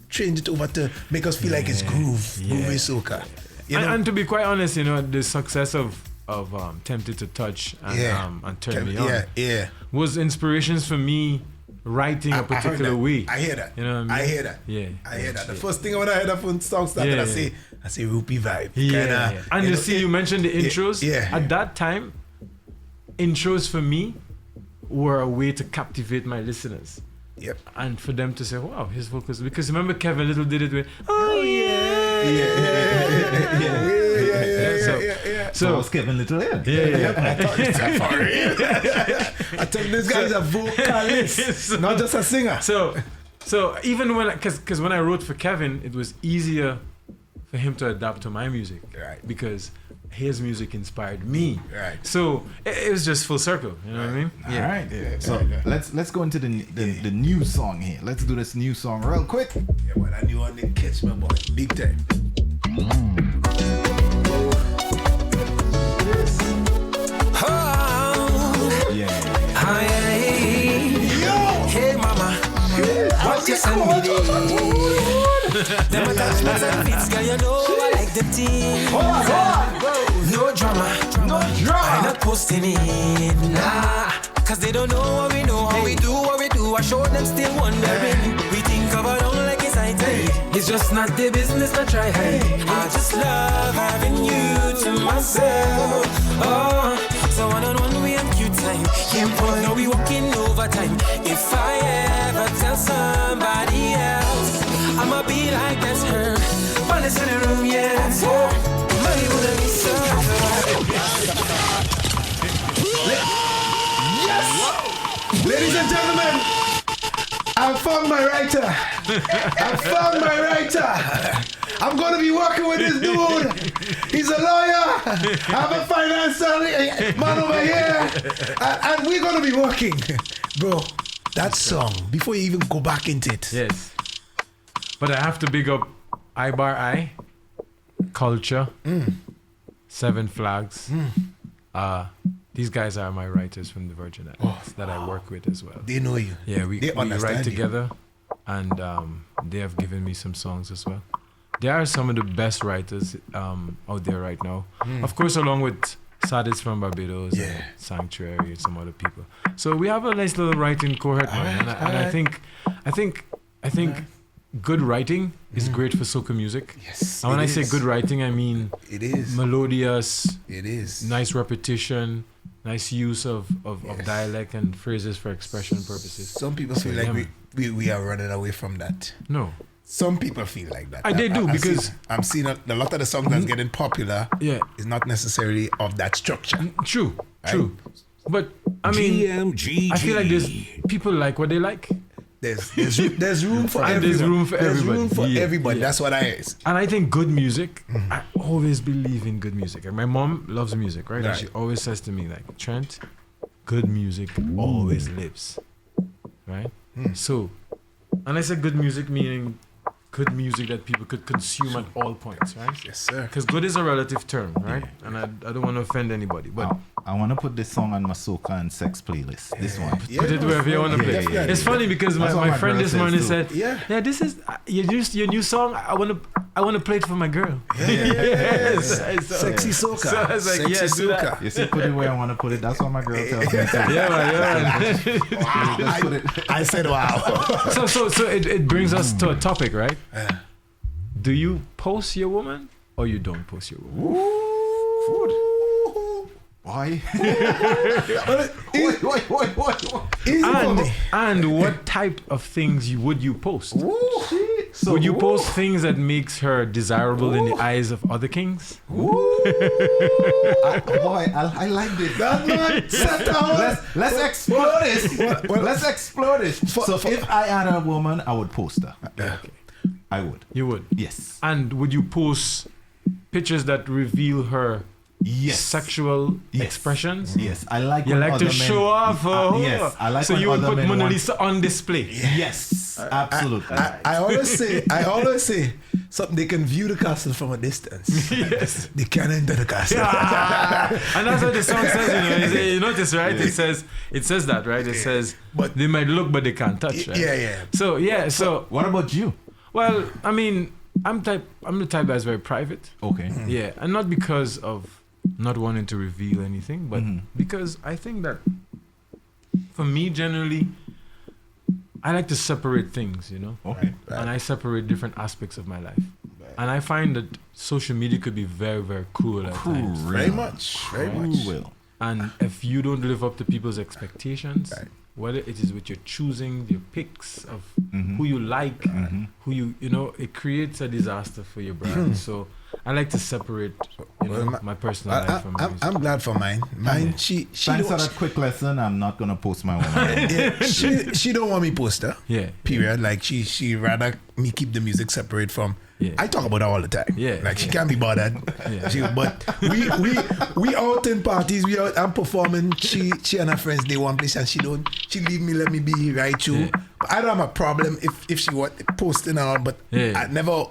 change it over to make us feel like it's groovy soca. You know? And to be quite honest, the success of Tempted to Touch and Turn Me On was inspirations for me writing a particular way. I hear that. You know what I mean? I hear that. Yeah. I hear that. The first thing when I heard that phone song started, I say Rupi vibe. Yeah. And you mentioned the intros. Yeah. At that time, intros for me were a way to captivate my listeners. Yep. And for them to say, wow, his vocals. Because remember Kevin Little did it with, So was Kevin Little in? I tell you, this guy's a vocalist, not just a singer. So even because when I wrote for Kevin, it was easier for him to adapt to my music. Right. Because his music inspired me. Right. So it was just full circle. You know what I mean? All right. So let's go into the new song here. Let's do this new song real quick. Yeah, but I knew on the catch my boy, big time. Hey mama, what you send me there? Them attachments and beats, girl, you know I like the team. No drama, I'm not posting it, nah. Cause they don't know what we know, how we do what we do. I show them still wondering. We think of our own like it's IT. It's just not their business, not try hide. I just love having you to myself. Oh, so one-on-one we on cute time. Can't pull, now we walking overtime. If I ever tell somebody else, I'ma be like that's her. But it's in the room, yeah, that's her. Money wouldn't be so Yes! Ladies and gentlemen, I'm found my writer. I found my writer. I'm going to be working with this dude. He's a lawyer. I have a finance man over here. And we're going to be working. Bro, that song, before you even go back into it. Yes. But I have to big up I, Culture, Seven Flags. These guys are my writers from the Virgin Islands that I work with as well. They know you. Yeah, we write together, and they have given me some songs as well. They are some of the best writers out there right now. Of course, along with Sadis from Barbados, and Sanctuary, and some other people. So we have a nice little writing cohort, man. And I think good writing is great for soca music. Yes. And when I say good writing, I mean it is melodious. It is nice repetition. Nice use of dialect and phrases for expression purposes. Some people feel like we are running away from that. No. Some people feel like that. They do because I'm seeing a lot of the songs that's getting popular is not necessarily of that structure. True. But I mean, GMGT. I feel like there's people like what they like. There's room for everyone. There's room for There's everybody. room for Yeah, everybody. yeah. That's what I is. And I think good music, I always believe in good music. Like my mom loves music, right? And Right. she always says to me, like, Trent, good music always lives. Right? So, and I said good music meaning good music that people could consume at all points, right? Yes, sir. Because good is a relative term, right? And I don't want to offend anybody, but I want to put this song on my soca and sex playlist. This one. put it wherever you want to play. definitely. It's funny because That's what my my friend girl this says morning too. said, Yeah. this is your new song. I want to play it for my girl. Yes. So- Sexy soca. So I was like, Sexy yeah, do that. soca. You see, put it where I want to put it. That's what my girl tells me. Yeah, man. Just put it. I said, wow. So it brings us to a topic, right? Do you post your woman or you don't post your woman? Why? And what type of things would you post? So Would you post things that makes her desirable in the eyes of other kings? I like this. Let's explore this. Let's explore this. So if I had a woman, I would post her. I would. You would. Yes. And would you post pictures that reveal her sexual expressions? Yes. I like. You when like other to show off? Yes. I like. So when you would other put men Mona want- Lisa on display? Yes. Absolutely. I always say something they can view the castle from a distance. Yes. They can't enter the castle. And that's what the song says, you notice, right? It says that, right? It says, But- they might look, but they can't touch, right? Yeah. So, What about you? well, I mean, I'm the type that's very private. Okay. Yeah, and not because of not wanting to reveal anything, but because I think that for me, generally, I like to separate things, you know? Okay. And I separate different aspects of my life. And I find that social media could be very, very cruel at times. Very much. Will. And if you don't live up to people's expectations, whether it is with your choosing, your picks of who you like, who you know, it creates a disaster for your brand. So I like to separate, my personal life from my music. I'm glad for mine. Mine, she Thanks for don't, that quick lesson. I'm not gonna post my woman. she don't want me post her. Yeah. Period. Like she rather me keep the music separate from. Yeah. I talk about her all the time. Yeah. Like she can't be bothered. Yeah. But we out in parties. We out. I'm performing. She and her friends they one place and she leave me, let me be right through. Yeah. But I don't have a problem if she want posting all. But I never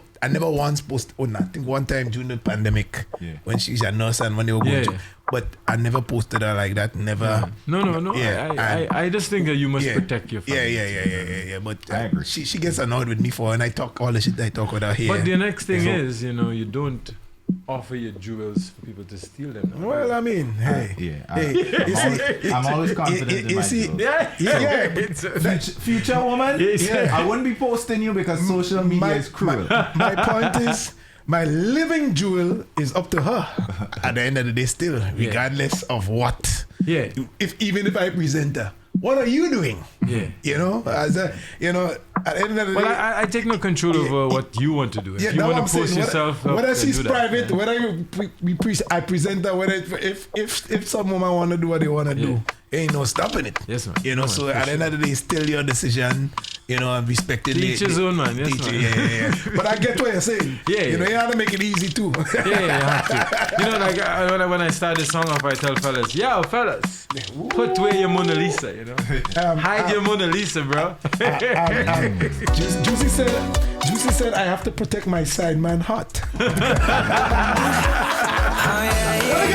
once post. I think one time during the pandemic when she's a nurse and when they were going to. But I never posted her like that. Never. No. Yeah, I just think that you must protect your family. Yeah. But I agree. she gets annoyed with me and I talk all the shit I talk with her here. But the next thing is, you don't offer your jewels for people to steal them. Well, I mean, hey. I'm always confident in my jewels. Future woman, I wouldn't be posting you because social media is cruel. My point is, my living jewel is up to her at the end of the day still, regardless of what. Yeah. Even if I present her. What are you doing? Yeah. At the end of the Well, day. I take no control over what you want to do. If you now want I'm to post saying, yourself, whether then she's do that. private, whether I present her, whether if some woman want to do what they want to do, ain't no stopping it. Yes, man. You know, so at the end of the day, it's still your decision. You know, and respecting Teach his own, man. Yes, man. Yeah. But I get what you're saying. Yeah. You know, you have to make it easy too. Yeah, you have to. You know, like when I start the song off, I tell fellas, yo, fellas, put away your Mona Lisa, you know. Hide your Mona Lisa, bro. Juicy said, I have to protect my side man heart.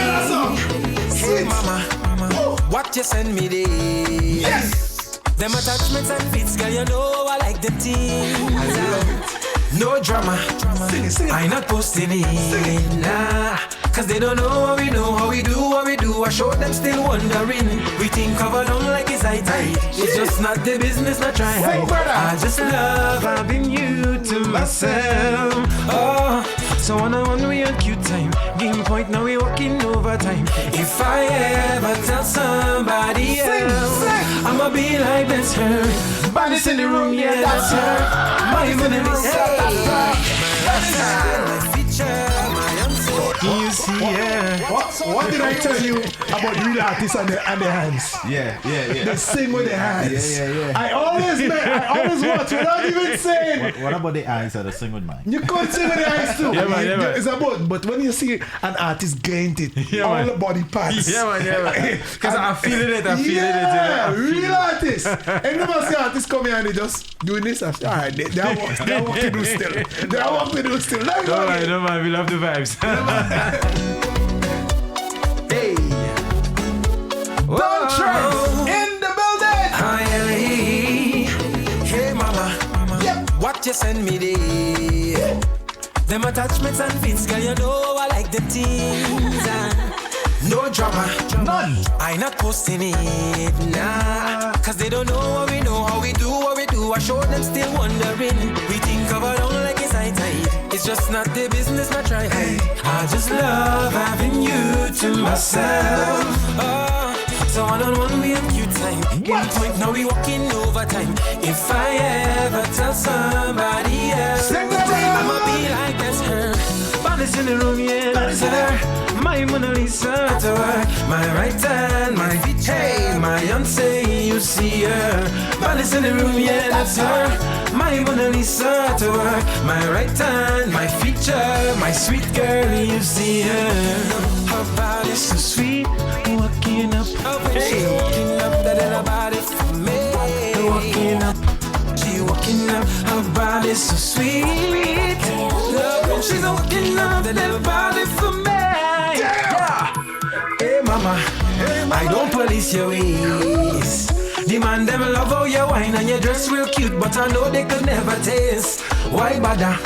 Hey, mama, what you send me there? Yes. Them attachments and fits, girl, you know I like the team. No drama, Sing it. I not posting it, nah. Cause they don't know what we know, how we do. I show them still wondering. We think covered on like it's high tide. It's just not the business, not try hide. I just love having you to myself. Oh, so one-on-one we on cute time. Game point, now we walking overtime. If I ever tell somebody else, I'ma be like that's her. Bodies in the room, yeah, that's her. My Mona Lisa. My feature, my answer. You see, yeah. What did I tell you about real artists and their hands? Yeah. They sing with their hands. Yeah. I always watch without even saying. What about the eyes that are sing with mine? You could sing with the eyes too. Yeah, man. It's about, but when you see an artist gained it, all man. the body parts. Yeah, man. Because I'm feeling it. Yeah, real artists. And never see artists come here and they just doing this. And say, all right, they have work to do still. They have work to do still. Like, No, man. We love the vibes. Hey, Don Trent in the building. Hey, mama, what you send me there? Them attachments and fits, girl, you know I like the things. No drama, None. I not posting it, nah. Cause they don't know what we know, how we do. I show them still wondering. We think of our own like it's high tide. It's just not the business, not try hide. I just love having you to myself. Oh, so one-on-one we have cute time. Game point, now we walking overtime. If I ever tell somebody else, I'ma be like that's her. Bodies in the room, yeah, that's her. My Mona Lisa to her. My right hand, my feet, hey, my Beyonce, you see her. Bodies in the room, yeah, that's her. My Mona Lisa to her. My right hand, my feature, my sweet girl, you see her. Her body's so sweet, walking up. She walking up, that little body for me. Walking up, she walking up. Her body's so sweet. She's walking up, that little body for me. Yeah. Hey mama, I don't police your ways. The man them love how you wine and your dress real cute, but I know they could never taste. Why bother?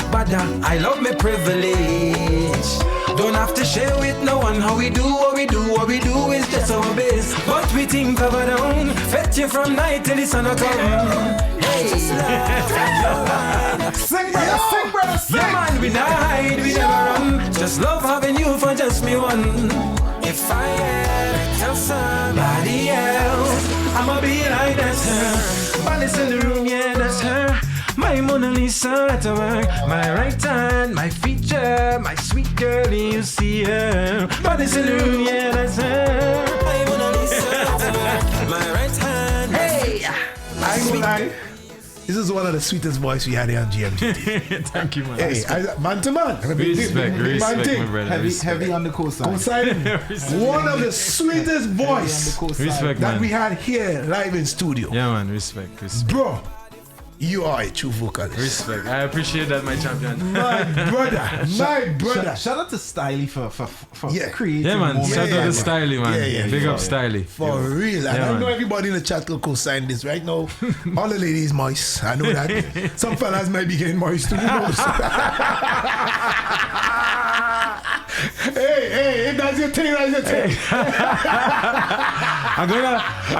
I love my privilege. Don't have to share with no one how we do what we do is just our base. But we think of our own, fetch you from night till the sun will come. Hey, Sing, brother, sing. yeah, man, we not hide, we never run. Just love having you for just me one. If I ever tell somebody else, I'ma be like that's her. Bodies in the room, yeah, that's her. My Mona Lisa to work. My right hand, my feature, my sweet girl, you see her. Bodies in the room, yeah, that's her. My Mona Lisa to work. My right hand, hey, I ain't gonna lie. This is one of the sweetest voices we had here on GMGT. Thank you, man. Hey, man to man. Respect, my brother. Heavy on the coastline. One of the sweetest voice Respect, that man. we had here live in studio. Yeah, man. Respect. Bro, you are a true vocalist. Respect. I appreciate that, my champion. My brother. Shout out to Styley for creating Yeah, man. moments. Shout out to Styley, man. Yeah. Big up Styley. For real. And Yeah, I know man. everybody in the chat will co-sign this right now. All the ladies moist. I know that. Some fellas might be getting moist too. Who knows? Hey, that's your thing. I'm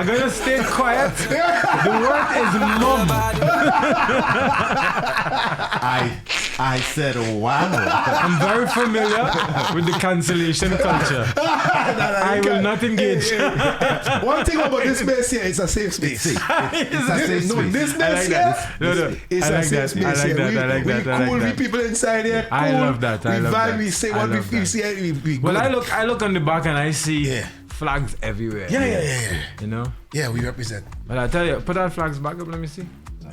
gonna stay quiet. The word is mum. I said, wow. I'm very familiar with the cancellation culture. I will not engage. One thing about this space here, it's a safe space. It's a safe No, space. this I space like here, that. No. it's I a like safe that. space I like here. that. I like We that. I like cool, we that. people inside here. I cool. love that. I We love vibe, that. we say I what we love feel. that. See, we Well, good. I look on the back and I see Yeah. flags everywhere. Yeah. You know? Yeah, we represent. But I tell you, put that flags back up, let me see.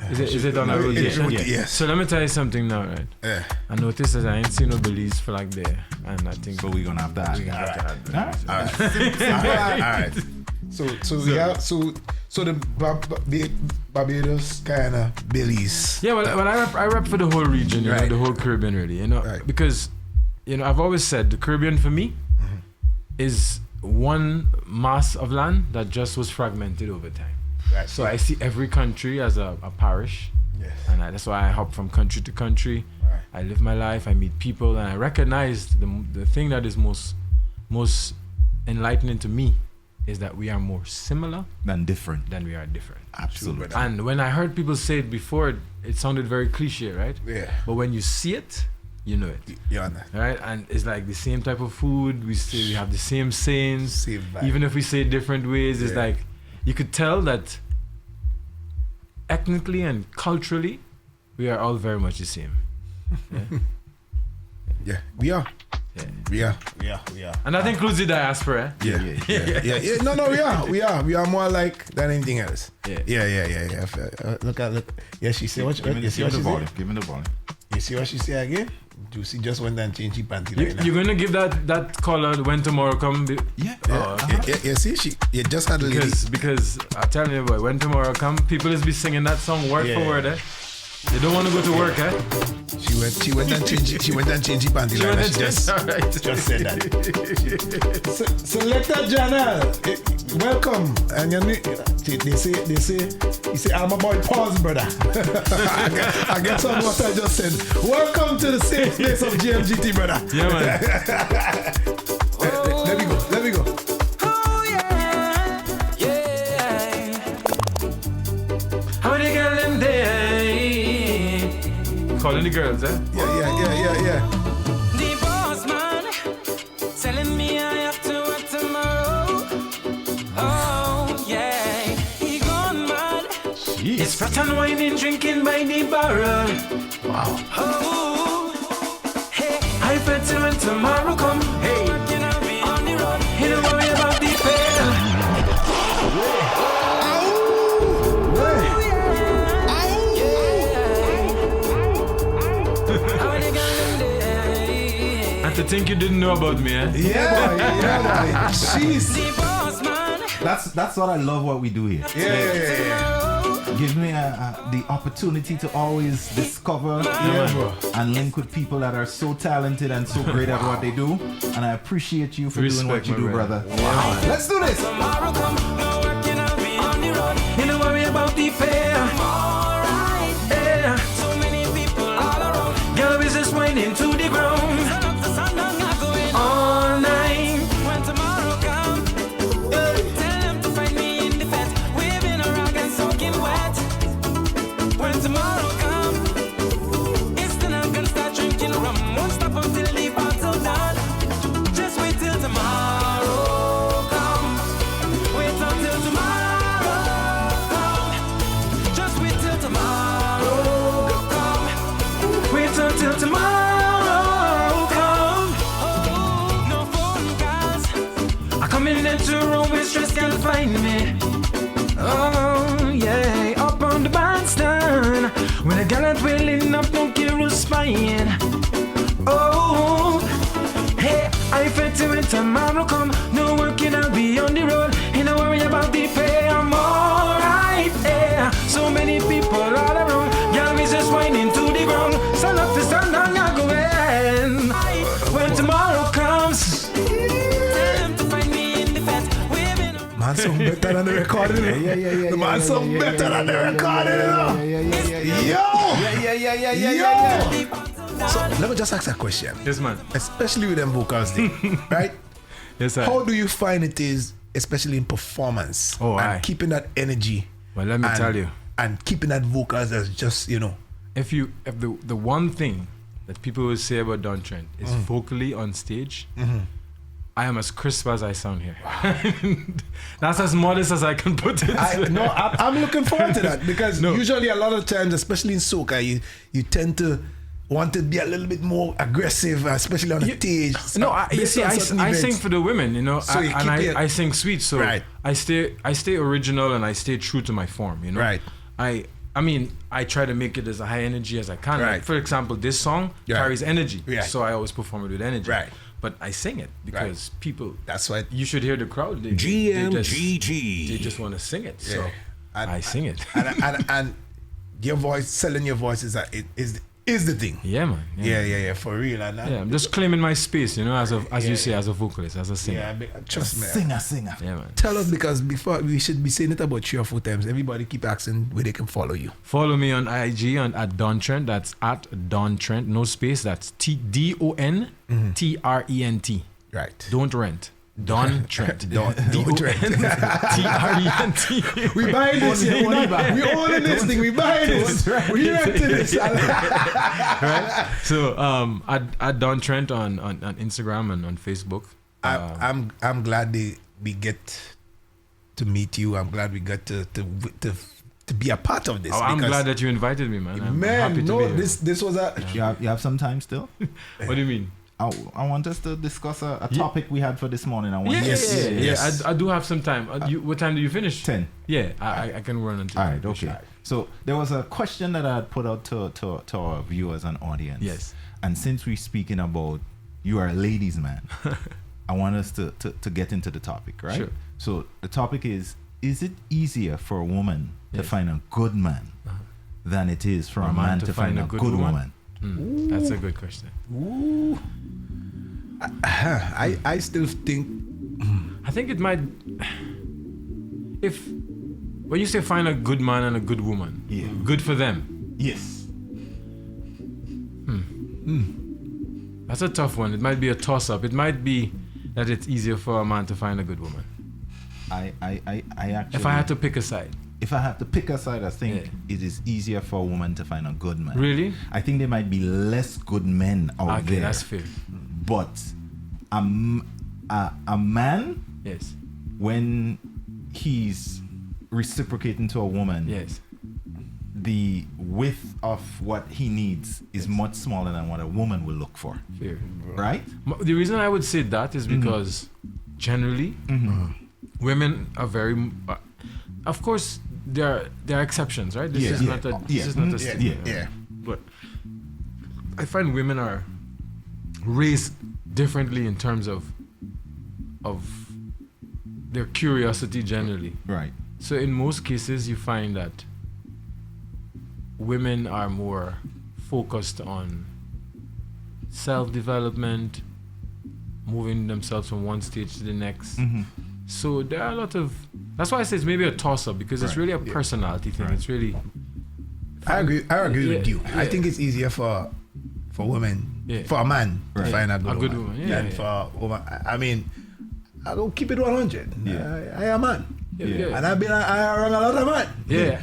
Is it on a rotation? Yes. So let me tell you something now, right? Yeah. I noticed that I ain't seen no Belize flag there. And I think So we're gonna have that. we can have that. All right. So the Barbados kind of Belize. Yeah, well, I rep for the whole region, you know, Right. the whole Caribbean, really, you know, Right. because, you know, I've always said the Caribbean for me is one mass of land that just was fragmented over time. Right. So I see every country as a parish, Yes. and that's why I hop from country to country. Right. I live my life, I meet people, and I recognize the thing that is most enlightening to me is that we are more similar Than different. than we are different. Absolutely. And when I heard people say it before, it sounded very cliche, right? Yeah. But when you see it, you know it. Yeah. Right? And it's like the same type of food. We have the same sayings. Same vibe. Even if we say it different ways, it's Yeah. like you could tell that ethnically and culturally, we are all very much the same. Yeah. We are. Yeah. We are. And that includes the diaspora. Yeah. No, we are. We are more like than anything else. Yeah. Look. Yeah, she said what you Give see me what the she volume. said? Give me the volume. You see what she say again? Juicy just went and changed her panty right now. You're gonna give that caller when tomorrow come Yeah. Yeah, see, you just had a lady. because I'm telling you, boy, when tomorrow come, people is be singing that song word for word. They don't want to go to work, She went and changed her panty right now. She just said that. Selector Janelle, welcome. And they say you say I'm a boy pause, brother. I guess on what I just said. Welcome to the safe place of GMGT, brother. Yeah, man. Let me go. Oh yeah, yeah. How many girls in there? Calling the girls, eh? Yeah. The boss man telling me I have to work tomorrow. Oh yeah, he gone mad. It's fat and whining, drinking by the barrel. Wow. Oh, hey, I bet you when tomorrow come, hey, working I'll be on the road. he don't worry about the pay. How they gonna day? And to think you didn't know about me, eh? Yeah, boy. Jeez. The boss man. That's what I love what we do here. Yeah. Give me the opportunity to always discover and link with people that are so talented and so great at what they do. And I appreciate you for doing what Respect, you do, my brother. brother. Wow. Let's do this. Tomorrow come, no working, I'll be on the road. He don't worry about the pay. Alright, Yeah. so many people all around. Girl is just whining to the ground. Sun up to sundown, not going All night. when tomorrow come. Tell them to find me in the fat, waving a rag and soaking wet. When tomorrow come, it's then I'm gonna start drinking rum. Won't stop until the bottle done. Just wait till tomorrow come. Wait until tomorrow come. Just wait till tomorrow come. Wait until tomorrow come. Oh, no phone calls. I come in into a room with stress, can't find me. Oh, yeah, up on the bandstand. When a gal ain't wailing up, don't care who's spying. Oh, hey, I felt to when tomorrow come. No working, I'll be on the road. Ain't no worry about the pay, I'm alright, yeah. So many people all around. Gal is just whining to the ground. Stand up to stand down, you're going. When tomorrow comes. Tell them to find me in the fat, waving a Man sound better than the recording. The man sound better than the recording. Yo. So let me just ask a question. Yes, man. Especially with them vocals thing, right? Yes, sir. How do you find it is, especially in performance, Oh, and aye. keeping that energy? Well, let me and- tell you. And keeping that vocals as just, If the one thing that people will say about Don Trent is vocally on stage, I am as crisp as I sound here. That's as modest as I can put it. I'm looking forward to that because usually a lot of times, especially in soca, you tend to want to be a little bit more aggressive, especially on the stage. No, you see, I sing for the women, you know, So you and keep I sing sweet, so Right. I stay original and I stay true to my form, you know. Right. I mean, I try to make it as a high energy as I can. Right. Like, for example, this song Right. carries energy, Right. so I always perform it with energy. Right. But I sing it because people. That's why You should hear the crowd. They GMGT. just want to sing it, so And- I sing it. and your voice, selling your voice is the thing. Yeah, man. Yeah, for real. And Yeah, I'm just claiming my space, you know, as you say, as a vocalist, as a singer. yeah, trust me. Singer. Yeah, man. Tell us, because before we should be saying it about 3 or 4 times. Everybody keep asking where they can follow you. Follow me on IG at Don Trent. That's at Don Trent. No space. That's DONTRENT. Right. Don't rent. Don Trent. Don't Trent. TRENT. We buying this here. We owning this thing. We buying this. We renting this. Right? So at Don Trent on Instagram and on Facebook. I'm glad we get to meet you. I'm glad we got to be a part of this. I'm glad that you invited me, man. I'm happy to be here. this was a. You have some time still? What do you mean? I want us to discuss a topic we had for this morning. Yeah. I do have some time. What time do you finish? 10. Yeah, I can run until. All right, okay. So there was a question that I had put out to our viewers and audience. Yes. And since we're speaking about you are a ladies' man, I want us to get into the topic, right? Sure. So the topic is it easier for a woman to find a good man than it is for a man to find a good woman? That's a good question. Ooh. I still think. I think it might. When you say find a good man and a good woman, good for them. Yes. That's a tough one. It might be a toss-up. It might be that it's easier for a man to find a good woman. I actually. If I had to pick a side. If I have to pick a side, I think it is easier for a woman to find a good man. Really? I think there might be less good men out there. Okay, that's fair. But a man, Yes. when he's reciprocating to a woman, Yes. the width of what he needs is much smaller than what a woman will look for. Fair. Right? The reason I would say that is because generally women are very. Of course, there are exceptions, right? This is not a statement. Yeah. But I find women are raised differently in terms of their curiosity generally. Right. So in most cases, you find that women are more focused on self-development, moving themselves from one stage to the next. So there are a lot of. That's why I say it's maybe a toss-up, because it's really a personality thing. It's really. I agree with you. I think it's easier for women, for a man to find a good woman. Than for a woman. I mean, I don't keep it 100. I am a man. And I run a lot of man.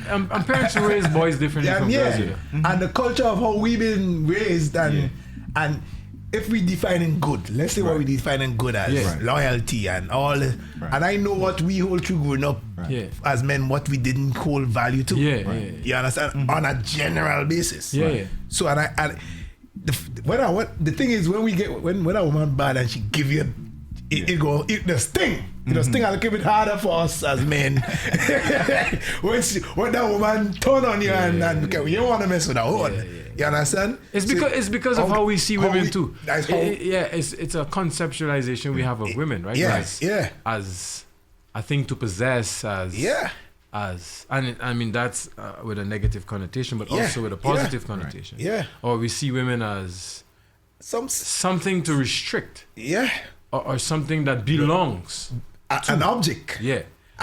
And parents raise boys differently from girls. And the culture of how we've been raised and if we defining good, let's say what we defining good as loyalty and all, and I know what we hold true growing up as men, what we didn't hold value to. You understand? On a general basis. So the thing is, when a woman bad and she give you the sting. The sting will keep it harder for us as men. when that woman turn on you and you don't want to mess with her own. You understand? It's because of how we see women too. It's a conceptualization we have of women, right? As a thing to possess, and I mean that's with a negative connotation, but also with a positive connotation. Or we see women as something to restrict. Or something that belongs. An object.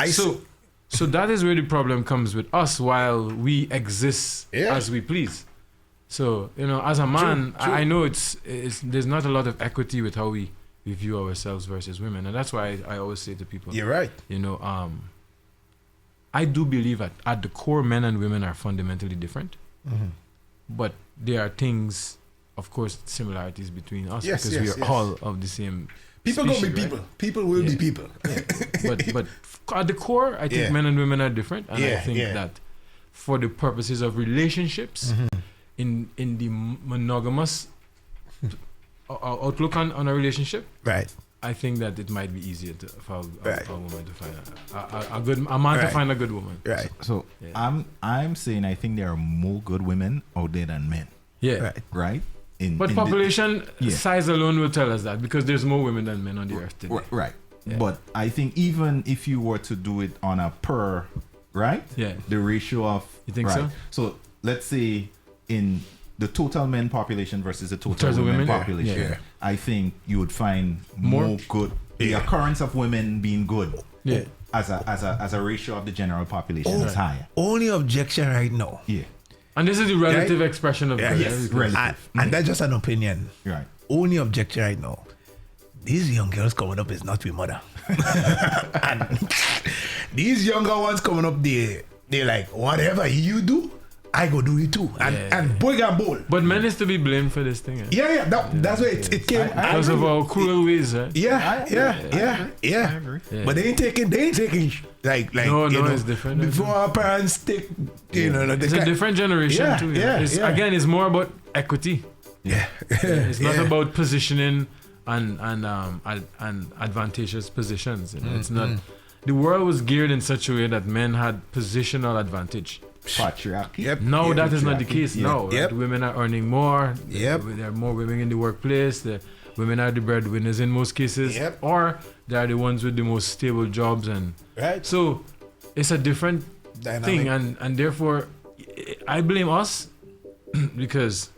So that is where the problem comes with us while we exist as we please. So, as a man, true. I know it's there's not a lot of equity with how we view ourselves versus women. And that's why I always say to people, you're right. I do believe at the core, men and women are fundamentally different. But there are things, of course, similarities between us because we are all of the same people species, gonna be people. Right? People will be people. But at the core, I think men and women are different. And I think that for the purposes of relationships, in the monogamous outlook on a relationship, Right. I think that it might be easier for Right. a woman to find a good a man to Right. find a good woman. Right. So Yeah. I'm saying I think there are more good women out there than men, Yeah. Right. right? But population Yeah. size alone will tell us that because there's more women than men on the earth today. Right. Yeah. But I think even if you were to do it on a per, right? Yeah. The ratio of You think right. so? So let's say in the total men population versus the total Total women, women? Yeah. population, Yeah. I think you would find More? more good. The Yeah. occurrence of women being good Yeah. as a ratio of the general population is higher. Only objection right now. Yeah. And this is the relative expression of Yeah, good. yes, Because- relative. And that's just an opinion. Right. Only objection right now. These young girls coming up is not with mother. And these younger ones coming up, they're like, whatever you do, I go do it too. And boy and bowl. But men is to be blamed for this thing. Eh? Yeah, that's where it came. Because of our cruel ways. Eh? Yeah. I agree. Yeah. But they ain't taking like No, you know, it's different. Before our parents take, you know, It's a different generation Yeah, too. yeah, It's, yeah. Again, it's more about equity. Yeah. It's not Yeah. about positioning and advantageous positions. You know? It's not. The world was geared in such a way that men had positional advantage. Patriarchy. Yep. No, Yep. that is not the case. Yeah. No, Yep. right? Women are earning more. Yep. There are more women in the workplace. The women are the breadwinners in most cases, Yep. or they are the ones with the most stable jobs, and Right. so it's a different Dynamic. thing, and therefore I blame us because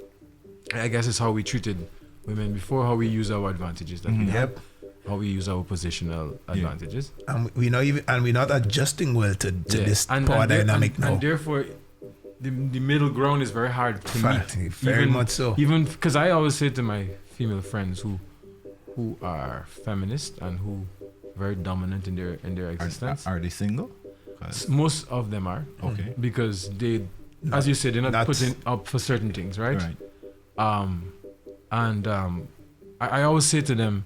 I guess it's how we treated women before, how we use our advantages that we have, Yep. how we use our positional advantages. And we're not adjusting well to this power dynamic now. And therefore, the middle ground is very hard to meet. Very much so. Even because I always say to my female friends who are feminist and who very dominant in their existence. Are they single? Most of them are. Okay. Because they, as you said, they're not That's- putting up for certain things, right? Right. I always say to them,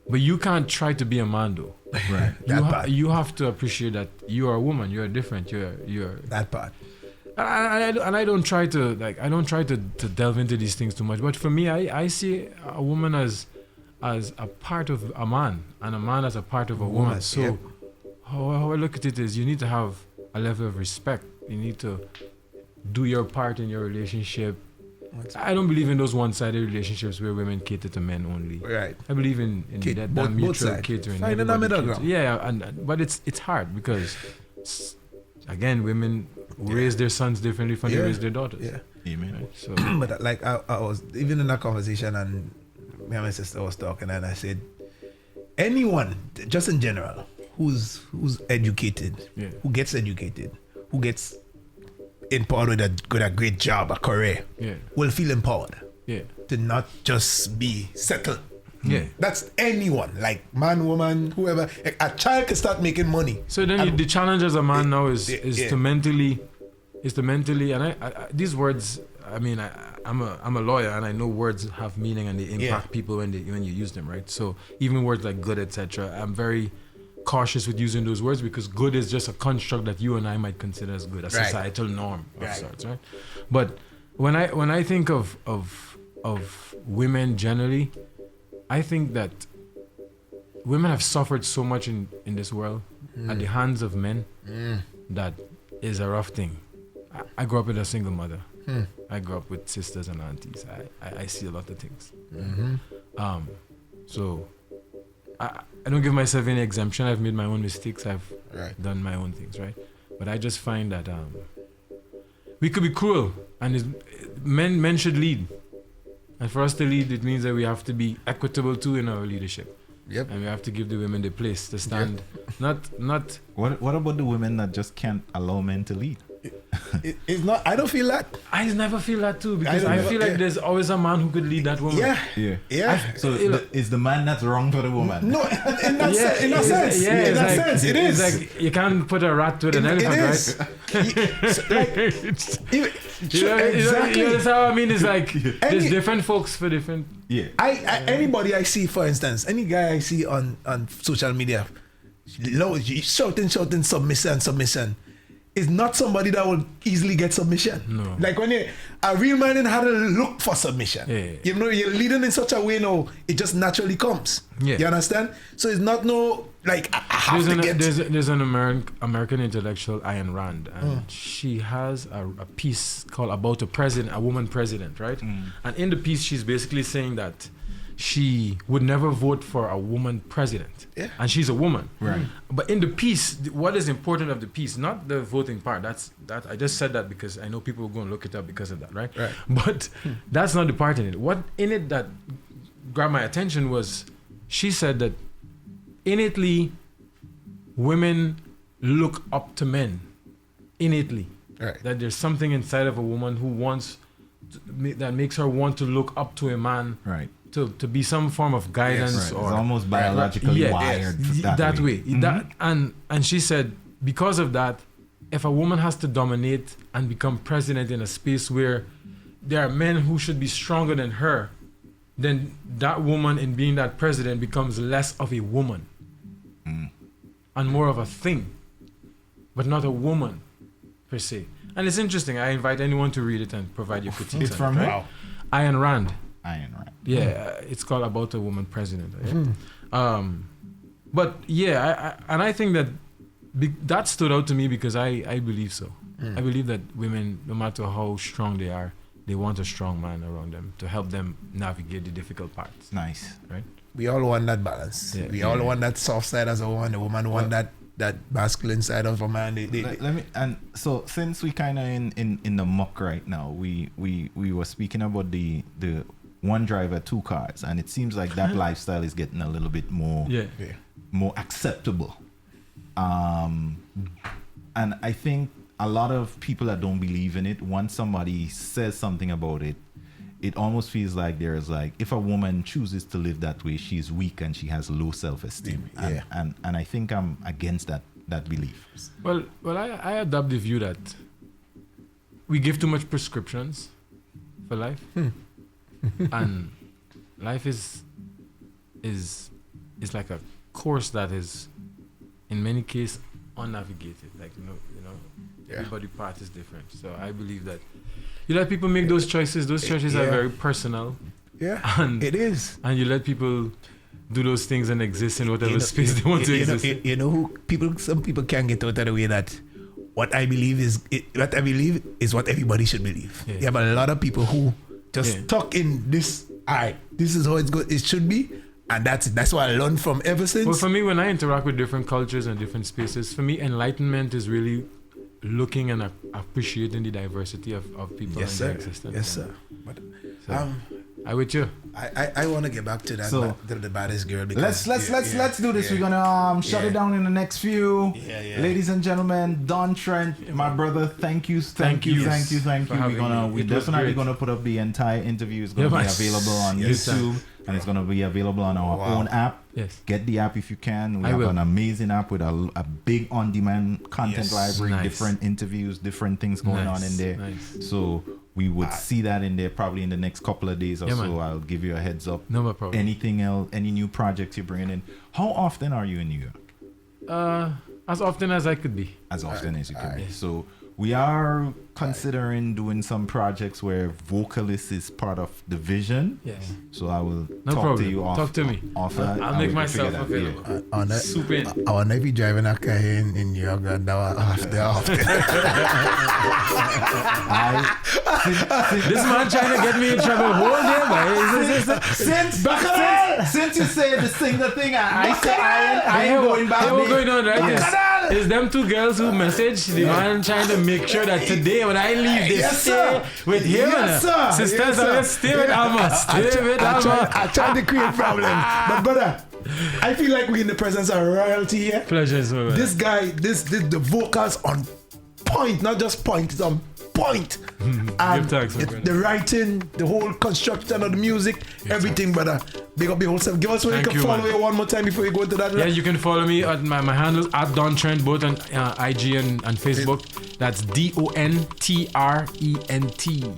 but you can't try to be a man though. Right. You have to appreciate that you are a woman. You're different. You're. That part. And I don't try to to delve into these things too much. But for me, I see a woman as a part of a man, and a man as a part of a woman. So yep. how I look at it is, you need to have a level of respect. You need to do your part in your relationship. I don't believe in those one-sided relationships where women cater to men only. Right. I believe in that both mutual sides. catering. Finding a everybody middle caters. ground. Yeah, but it's hard because again, women raise their sons differently from they Yeah. raise their daughters. Yeah. Amen. Right? So But like I was even in that conversation, and me and my sister was talking, and I said, anyone, just in general, who's educated, Yeah. who gets educated, who gets empowered with a great job, a career, yeah, will feel empowered yeah, to not just be settled. yeah. That's anyone, like man, woman, whoever. A child can start making money. So then And- the challenge as a man now is yeah. to mentally, and I these words. I mean, I'm a lawyer, and I know words have meaning and they impact people when you use them, right? So even words like good, etc. I'm very cautious with using those words because good is just a construct that you and I might consider as good, a Right. societal norm of Right. sorts, right? But when I think of women generally, I think that women have suffered so much in this world at the hands of men that is a rough thing. I grew up with a single mother. I grew up with sisters and aunties. I see a lot of things. So I don't give myself any exemption. I've made my own mistakes. I've done my own things, right? But I just find that we could be cruel, and men should lead. And for us to lead, it means that we have to be equitable too in our leadership. Yep. And we have to give the women the place to stand. Not What about the women that just can't allow men to lead? It's not. I don't feel that. I never feel that too, because don't I never- feel like yeah. there's always a man who could lead that woman. Yeah. So is the man that's wrong for the woman? No, in that sense. In it's that like- sense, it is. It's like you can't put a rat with an It elephant, is. right? Exactly. You understand what I mean? It's like there's Any- different folks for different. Yeah. Anybody I see, for instance, any guy I see on social media, shouting submission. is not somebody that will easily get submission. No. Like when a real man had to look for submission. Yeah. You know, you're leading in such a way now, it just naturally comes. Yeah. You understand? So it's not no, like, I have there's an American intellectual, Ayn Rand, and she has a piece called About a Woman President, right? And in the piece, she's basically saying that she would never vote for a woman president. Yeah. And she's a woman. Right. But in the piece, what is important of the piece, not the voting part, that I just said that because I know people will go and look it up because of that, right? Right. But that's not the part in it. What in it that grabbed my attention was she said that innately women look up to men. Innately. Right. That there's something inside of a woman who wants that makes her want to look up to a man. Right. To be some form of guidance Right. or It's almost biologically wired that way. That and she said because of that, if a woman has to dominate and become president in a space where there are men who should be stronger than her, then that woman in being that president becomes less of a woman and more of a thing, but not a woman per se. And it's interesting. I invite anyone to read it and provide your critiques. It's from on it, who? right? Ayn Rand. Ayn Rand. Yeah, it's called About a Woman President. Yeah? But yeah, I think that that stood out to me because I believe so. I believe that women, no matter how strong they are, they want a strong man around them to help them navigate the difficult parts. Nice. Right? We all want that balance. Yeah. We all want that soft side as a woman. The woman want that masculine side of a man. Let me, and so since we kind of in the muck right now, we were speaking about the one driver, two cars, and it seems like that lifestyle is getting a little bit more more acceptable. And I think a lot of people that don't believe in it, once somebody says something about it, it almost feels like there's like, if a woman chooses to live that way, she's weak and she has low self-esteem. And I think I'm against that belief. Well, I adopt the view that we give too much prescriptions for life, and life is like a course that is, in many cases, unnavigated. Like everybody's path is different. So I believe that you let people make those choices. Those choices are very personal. Yeah, and it is. And you let people do those things and exist in whatever space they want to exist. Some people can't get out of the way that what I believe is what everybody should believe. Yeah. You have a lot of people who just stuck in this. Alright, this is how it should be, and that's what I learned from ever since. Well, for me, when I interact with different cultures and different spaces, for me, enlightenment is really looking and appreciating the diversity of people and their existence. Yes, sir. But, I with you. I want to get back to that. So, the baddest girl. Because let's do this. We're gonna shut it down in the next few. Ladies and gentlemen, Don Trent, my brother. Thank you. We're definitely gonna put up the entire interview. It's gonna be available on YouTube. And it's going to be available on our own app. Yes. Get the app if you can. We have an amazing app with a big on-demand content library, different interviews, different things going on in there. Nice. So we would see that in there probably in the next couple of days or so. Man. I'll give you a heads up. No problem. Anything else, any new projects you're bringing in. How often are you in New York? As often as I could be. As often as you could be. So we are considering doing some projects where vocalist is part of the vision. Yes. So I will no talk problem. to you Talk to me. I'll make myself available. I want to be driving a car here in New York and after. This man trying to get me in trouble whole day, since you say the single thing, I ain't going back. What's going on right there? Is them two girls who message the man trying to make sure that today when I leave they stay with him. Sisters, stay with Alma. I tried to create problems, but brother, I feel like we're in the presence of royalty here. Pleasure, sir. This guy, the vocals on point, not just point, it's on point. And the writing, the whole construction of the music, everything, brother. Big up your whole self. Give us where you Thank can you, follow man. you one more time before you go into that. Yeah, you can follow me at my handle at Don Trent, both on IG and Facebook. That's DONTRENT.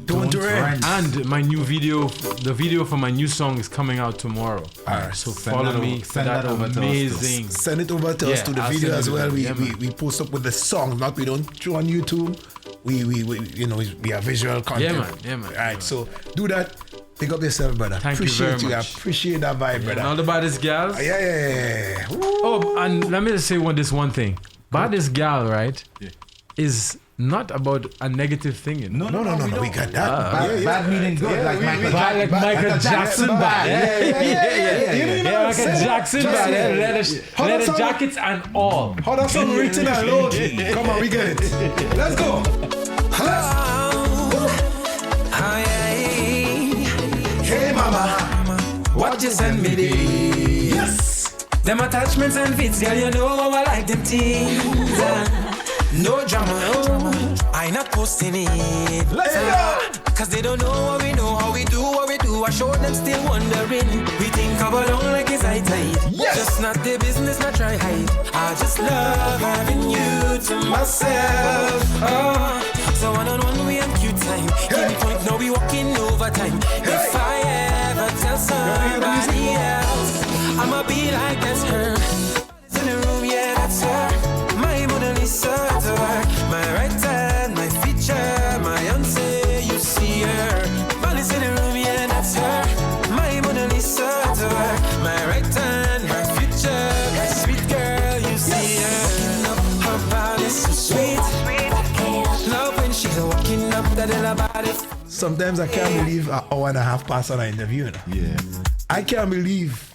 Don't Trent. And my new video, the video for my new song is coming out tomorrow. Alright, so follow me for send that that over to us, amazing. Send it over to us to the I'll video send as it well. over. We, Yeah, man. we post up with the song, not we don't throw on YouTube. We you know we are visual content. Yeah, man. All right, so do that. Pick up yourself, brother. Thank you Appreciate very I much. appreciate that vibe, brother. And all the baddest gals. Yeah. Woo. Oh, and let me just say this one thing. Baddest gal, right, is not about a negative thing. You know? No. We got that. Bad meaning good, like Michael Like Michael Jackson bad. Yeah, Michael Jackson bad. Leather jackets and all. How that song written and load? Come on, we get it. Let's go. Hey mama, what you send me there? Yes. Them attachments and fits, girl, you know how I like them things. No drama, I not posting it. Let's go. Cause they don't know what we know, how we do what we do. I show them still wondering. We think of alone like it's high tide. Yes. Just not the business, not try hide. I just love having you to myself. Oh, so one-on-one we have cute time. Give me point, now we walking overtime. If I ever tell somebody else, I'ma be like that's her. In the room, yeah, that's her. My Mona Lisa, that's her. My right hand, my feature, my answer, you see her. Balance in the room, yeah, that's her. My Mona Lisa, that's her. My right hand, my future, my sweet girl, you see her. Her body's so sweet. Love when she's walking up that little body. Sometimes I can't believe an hour and a half past on an interview. You know? Yeah. I can't believe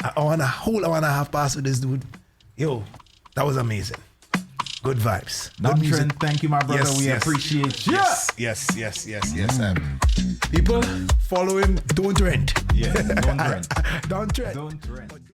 a whole hour and a half past with this dude. Yo, that was amazing. Good vibes. Don Good music. Trent, thank you, my brother. Yes, we yes. appreciate you. Yes. People follow him. Don't Trent. Yeah, don't Trent. Don't Trent. Don't Trent.